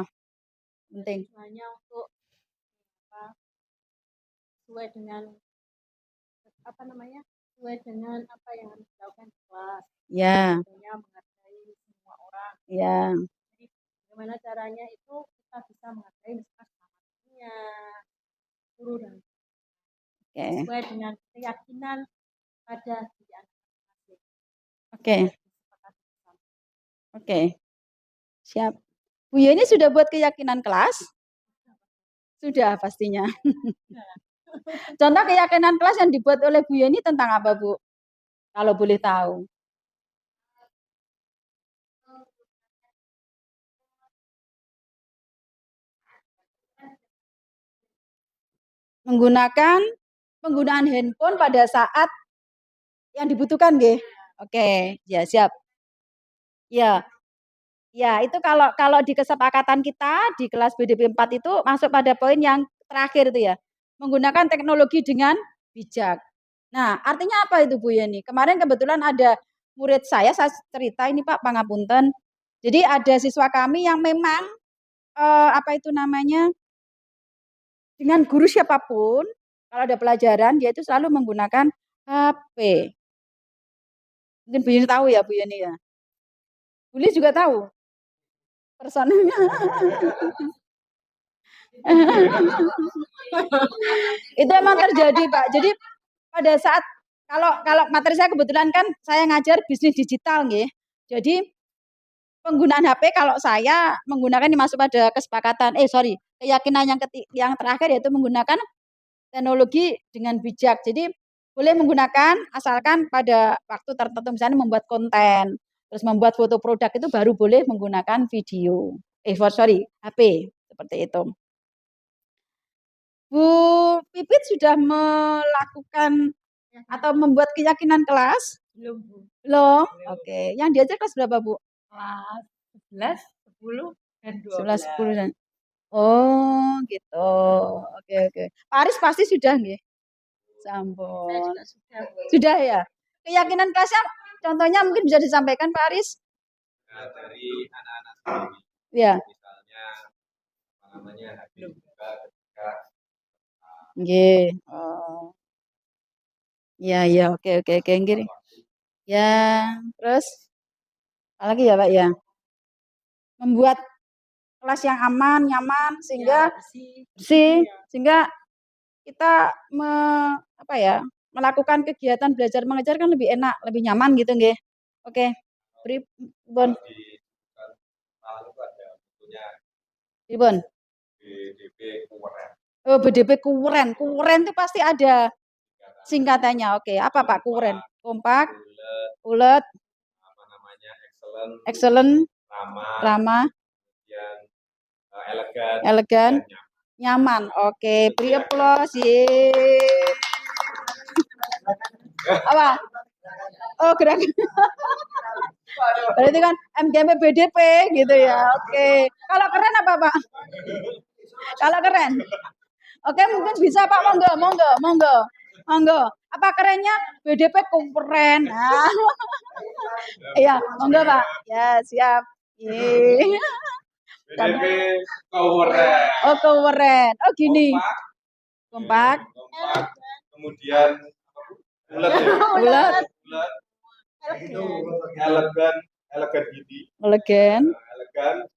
Penting. Tujuannya untuk apa? Sesuai dengan sesuai dengan apa yang harus dilakukan di kelas. Ya. Tentunya menghargai semua orang. Ya. Jadi bagaimana caranya itu kita bisa menghargai misalkan temannya, guru dan sesuai dengan keyakinan pada diri anak masing-masing. Oke. Siap. Bu Yeni sudah buat keyakinan kelas? Sudah pastinya. Contoh keyakinan kelas yang dibuat oleh Bu Yeni tentang apa, Bu? Kalau boleh tahu. Penggunaan handphone pada saat yang dibutuhkan, nggih. Oke, ya siap. Ya. Ya, itu kalau di kesepakatan kita di kelas BDP 4 itu masuk pada poin yang terakhir itu ya. Menggunakan teknologi dengan bijak. Nah, artinya apa itu Bu Yeni? Kemarin kebetulan ada murid saya cerita ini Pak, pangapunten. Jadi ada siswa kami yang memang dengan guru siapapun kalau ada pelajaran dia itu selalu menggunakan HP. Mungkin Bu Yeni tahu ya Bu Yeni ya. Bu Lis juga tahu. Personilnya. Itu emang terjadi Pak. Jadi pada saat kalau materi saya kebetulan kan saya ngajar bisnis digital nggih. Jadi penggunaan HP kalau saya menggunakan ini masuk pada kesepakatan keyakinan yang terakhir yaitu menggunakan teknologi dengan bijak. Jadi boleh menggunakan asalkan pada waktu tertentu misalnya membuat konten, terus membuat foto produk itu baru boleh menggunakan video. HP seperti itu. Bu Pipit sudah melakukan atau membuat keyakinan kelas? Belum, Bu. Belum? Oke. Yang diajar kelas berapa, Bu? Kelas 11, 10, dan 12. 11, 10 dan. Oh, gitu. Oke. Pak Aris pasti sudah nggih? Sampun. Saya juga sudah, Bu. Sudah ya? Keyakinan kelasnya contohnya mungkin bisa disampaikan Pak Aris? Dari anak-anak sendiri. Ya. Misalnya hadir juga ketika nggih. Oh. Ya, oke, nggih. Ya, terus apa lagi ya, Pak ya? Membuat kelas yang aman, nyaman sehingga bersih sehingga kita melakukan kegiatan belajar mengajar kan lebih enak, lebih nyaman gitu nggih. Oke. Pripun? Pripun? BDP Kuweren. Oh, BDP Kuweren. Kuweren itu pasti ada singkatannya. Oke, apa Pak Kuweren? Kompak, ulet, excellent, ramah, elegan, nyaman. Oke, beri aplaus. Apa? Oh, gerakan. Berarti kan MGP BDP gitu ya. Oke. Kalau keren apa, Pak? Kalau keren. Oke, mungkin bisa Pak, monggo. Apa kerennya? BDP keren. Nah. Iya, monggo Pak. Ya, siap. BDP Kuweren. Oh, Kuweren. Oh, gini. Kompak. Kemudian ulet. Elegan gini. Elegan.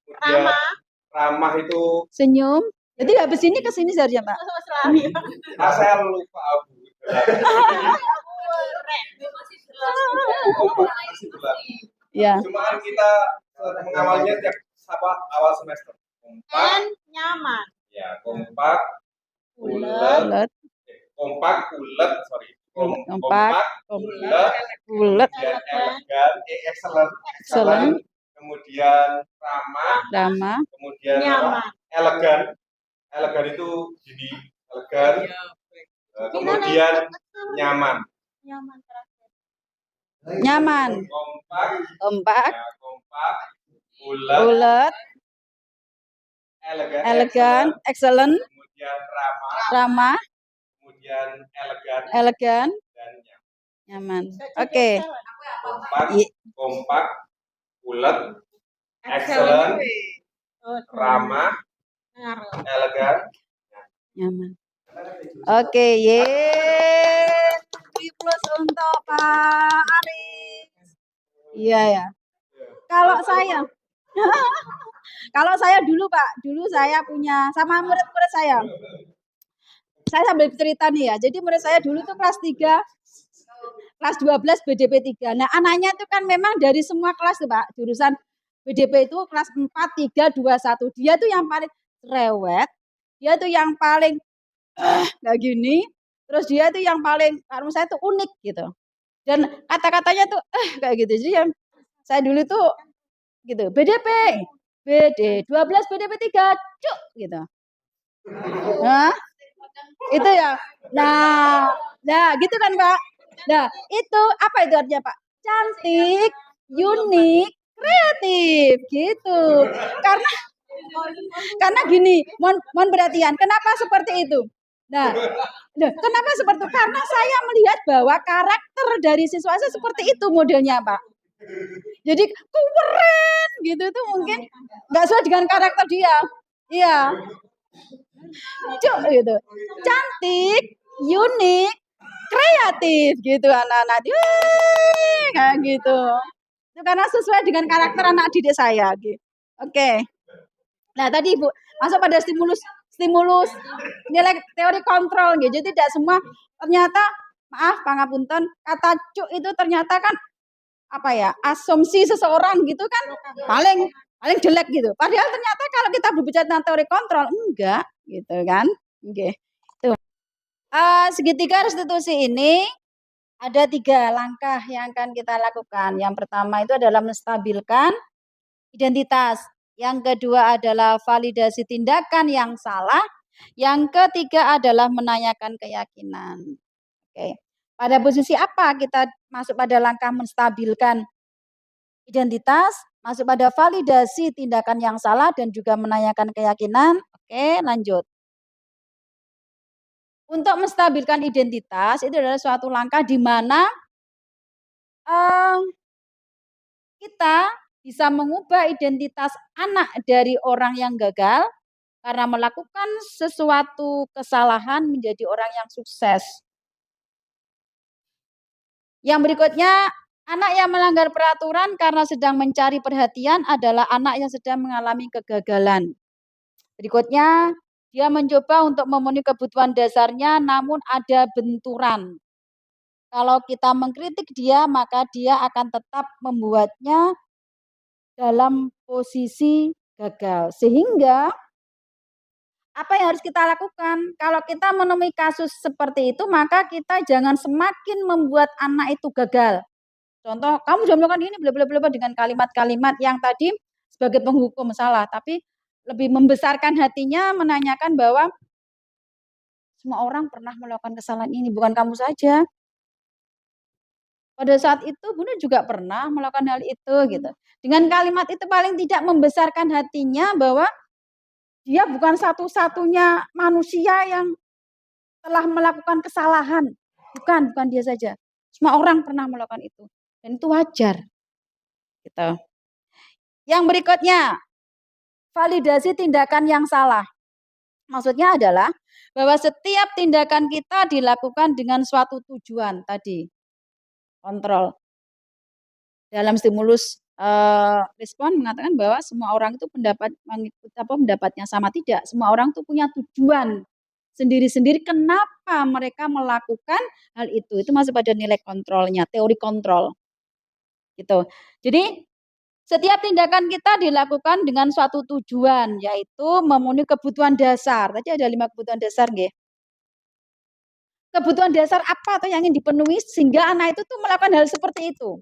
Kemudian ramah itu senyum. Jadi habis ini ke sini saja, Pak. Saya lupa Ya. Cuma kan kita mengawalnya setiap awal semester. Kompak, nyaman. ya kompak, Ulet. kompak, ulet, sorry. Kompak, ulet, ulet, kemudian elegan, excellent, kemudian ramah, kemudian Nyaman. elegan itu gini, elegan, kemudian nyaman. Nyaman. Kompak, ulet, elegan, excellent, kemudian ramah, kemudian elegan, dan nyaman. Oke. Kompak, ulet, excellent, ramah, elegan, nyaman. Oke, yeay. Plus untuk Pak Aris. Iya ya. Kalau saya dulu Pak, dulu saya punya sama murid-murid saya. Saya sambil cerita nih ya. Jadi murid saya dulu tuh kelas 3, kelas 12 BDP 3. Nah, anaknya itu kan memang dari semua kelas tuh Pak. Jurusan BDP itu kelas 4, 3, 2, 1. Dia tuh yang paling cerewet. Dia tuh yang paling kayak gini. Terus dia tuh yang paling, menurut saya tuh unik gitu. Dan kata-katanya tuh kayak gitu. Jadi yang saya dulu tuh gitu, BDP, BD 12 BDP 3, cuk gitu. Nah, itu ya. Nah, gitu kan Pak. Nah, itu apa itu artinya Pak? Cantik, unik, kreatif gitu. Karena gini, mohon perhatian. Kenapa seperti itu? Nah, kenapa seperti itu? Karena saya melihat bahwa karakter dari siswa saya seperti itu modelnya, Pak. Jadi keren gitu tuh mungkin nggak sesuai dengan karakter dia. Iya. Cuk gitu. Cantik, unik, kreatif gitu anak-anak. Kayak gitu. Itu karena sesuai dengan karakter anak didik saya gitu. Oke. Nah, tadi Ibu masuk pada stimulus nilai teori kontrol gitu. Jadi tidak semua ternyata maaf pangapunten kata cuk itu ternyata kan apa ya? Asumsi seseorang gitu kan paling jelek gitu. Padahal ternyata kalau kita berbicara tentang teori kontrol enggak gitu kan. Oke. Tuh. Segitiga restitusi ini ada 3 langkah yang akan kita lakukan. Yang pertama itu adalah menstabilkan identitas. Yang kedua adalah validasi tindakan yang salah. Yang ketiga adalah menanyakan keyakinan. Oke. Pada posisi apa kita masuk pada langkah menstabilkan identitas, masuk pada validasi tindakan yang salah dan juga menanyakan keyakinan. Oke, lanjut. Untuk menstabilkan identitas itu adalah suatu langkah di mana kita bisa mengubah identitas anak dari orang yang gagal karena melakukan sesuatu kesalahan menjadi orang yang sukses. Yang berikutnya, anak yang melanggar peraturan karena sedang mencari perhatian adalah anak yang sedang mengalami kegagalan. Berikutnya, dia mencoba untuk memenuhi kebutuhan dasarnya namun ada benturan. Kalau kita mengkritik dia, maka dia akan tetap membuatnya dalam posisi gagal. Sehingga apa yang harus kita lakukan? Kalau kita menemui kasus seperti itu, maka kita jangan semakin membuat anak itu gagal. Contoh, kamu sudah melakukan ini bla dengan kalimat-kalimat yang tadi sebagai penghukum salah, tapi lebih membesarkan hatinya menanyakan bahwa semua orang pernah melakukan kesalahan ini, bukan kamu saja. Pada saat itu Bunda juga pernah melakukan hal itu gitu. Dengan kalimat itu paling tidak membesarkan hatinya bahwa dia bukan satu-satunya manusia yang telah melakukan kesalahan. Bukan dia saja. Semua orang pernah melakukan itu. Dan itu wajar. Gitu. Yang berikutnya, validasi tindakan yang salah. Maksudnya adalah bahwa setiap tindakan kita dilakukan dengan suatu tujuan tadi. Kontrol. Dalam stimulus respon mengatakan bahwa semua orang itu pendapatnya sama, tidak. Semua orang itu punya tujuan sendiri-sendiri kenapa mereka melakukan hal itu. Itu masuk pada nilai kontrolnya, teori kontrol. Gitu. Jadi setiap tindakan kita dilakukan dengan suatu tujuan, yaitu memenuhi kebutuhan dasar. Tadi ada 5 kebutuhan dasar, nggih. Kebutuhan dasar apa tuh yang ingin dipenuhi sehingga anak itu tuh melakukan hal seperti itu?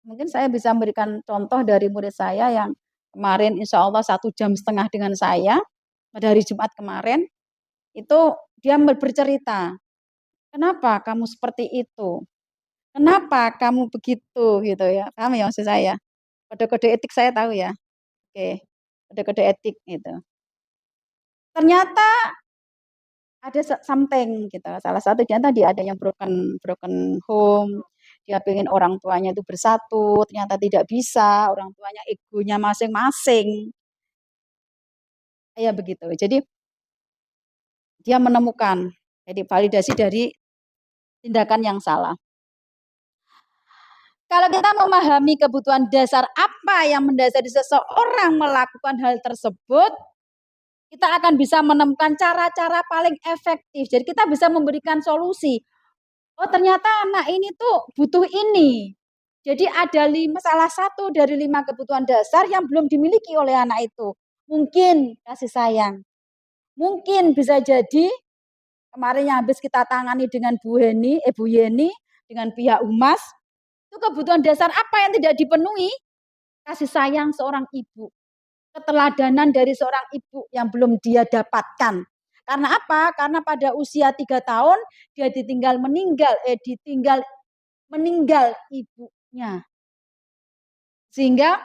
Mungkin saya bisa memberikan contoh dari murid saya yang kemarin insya Allah 1,5 jam dengan saya, pada hari Jumat kemarin, itu dia bercerita, kenapa kamu seperti itu? Kenapa kamu begitu? Gitu ya, paham ya maksud saya? Kode-kode etik saya tahu ya. Oke, kode-kode etik itu. Ternyata ada something gitu. Salah satu tadi ada yang broken home. Dia pengen orang tuanya itu bersatu, ternyata tidak bisa. Orang tuanya egonya masing-masing. Ya begitu. Jadi dia menemukan jadi validasi dari tindakan yang salah. Kalau kita memahami kebutuhan dasar apa yang mendasari seseorang melakukan hal tersebut, kita akan bisa menemukan cara-cara paling efektif. Jadi kita bisa memberikan solusi. Oh ternyata anak ini tuh butuh ini. Jadi ada salah satu dari 5 kebutuhan dasar yang belum dimiliki oleh anak itu. Mungkin kasih sayang. Mungkin bisa jadi kemarin yang habis kita tangani dengan Bu Yeni dengan pihak Humas, itu kebutuhan dasar apa yang tidak dipenuhi? Kasih sayang seorang ibu. Keteladanan dari seorang ibu yang belum dia dapatkan. Karena apa? Karena pada usia 3 tahun dia ditinggal meninggal ibunya. Sehingga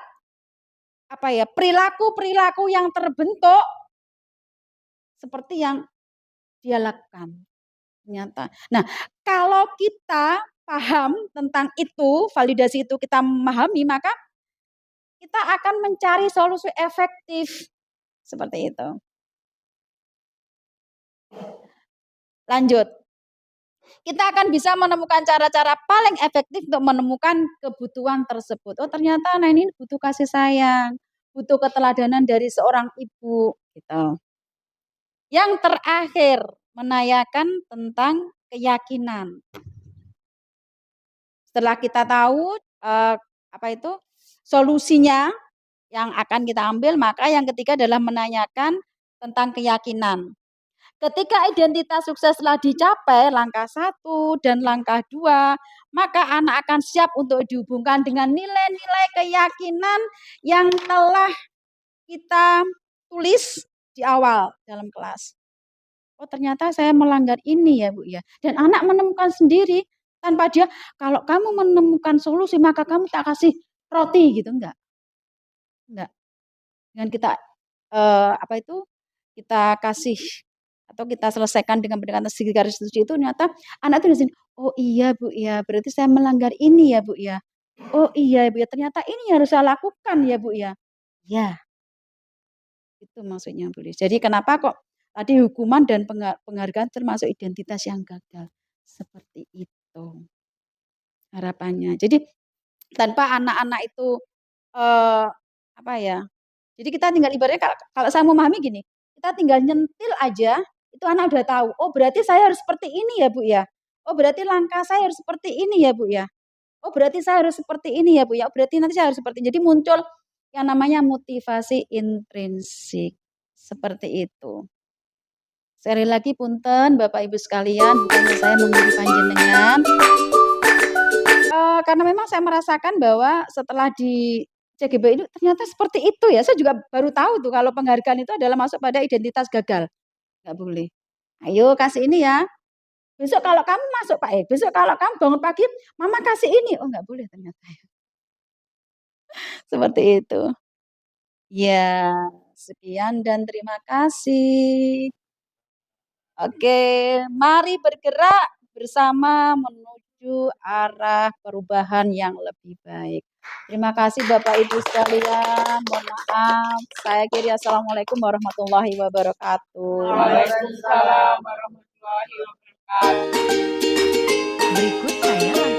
perilaku yang terbentuk seperti yang dia lakukan. Ternyata. Nah, kalau kita paham tentang itu, validasi itu kita memahami, maka kita akan mencari solusi efektif seperti itu. Lanjut. Kita akan bisa menemukan cara-cara paling efektif untuk menemukan kebutuhan tersebut. Oh, ternyata anak ini butuh kasih sayang, butuh keteladanan dari seorang ibu, gitu. Yang terakhir, menanyakan tentang keyakinan. Setelah kita tahu solusinya yang akan kita ambil, maka yang ketiga adalah menanyakan tentang keyakinan. Ketika identitas sukses telah dicapai, langkah 1 dan langkah 2, maka anak akan siap untuk dihubungkan dengan nilai-nilai keyakinan yang telah kita tulis di awal dalam kelas. Oh ternyata saya melanggar ini ya Bu ya. Dan anak menemukan sendiri tanpa dia, kalau kamu menemukan solusi maka kamu tak kasih roti gitu, enggak. Dengan kita kita kasih atau kita selesaikan dengan pendekatan garis setuju itu, ternyata anak itu di sini, oh iya Bu ya, berarti saya melanggar ini ya Bu ya. Oh iya Bu ya, ternyata ini harus saya lakukan ya Bu ya. Ya. Itu maksudnya Bu. Jadi kenapa kok tadi hukuman dan penghargaan termasuk identitas yang gagal. Seperti itu harapannya. Jadi tanpa anak-anak itu jadi kita tinggal ibaratnya kalau saya memahami gini, kita tinggal nyentil aja, itu anak udah tahu. Oh berarti saya harus seperti ini ya Bu ya. Oh berarti langkah saya harus seperti ini ya Bu ya. Oh berarti saya harus seperti ini ya Bu ya. Oh, berarti nanti saya harus seperti ini. Jadi muncul yang namanya motivasi intrinsik. Seperti itu. Sekali lagi punten Bapak Ibu sekalian, bukannya saya menguji panjenengan. Karena memang saya merasakan bahwa setelah di CGB ini ternyata seperti itu ya. Saya juga baru tahu tuh kalau penghargaan itu adalah masuk pada identitas gagal. Nggak boleh. Ayo kasih ini ya. Besok kalau kamu masuk Pak besok kalau kamu bangun pagi, Mama kasih ini. Oh nggak boleh ternyata. Seperti itu. Ya, sekian dan terima kasih. Oke, mari bergerak bersama menuju arah perubahan yang lebih baik. Terima kasih Bapak Ibu sekalian. Mohon maaf. Saya akhiri. Assalamualaikum warahmatullahi wabarakatuh. Waalaikumsalam warahmatullahi wabarakatuh. Berikut saya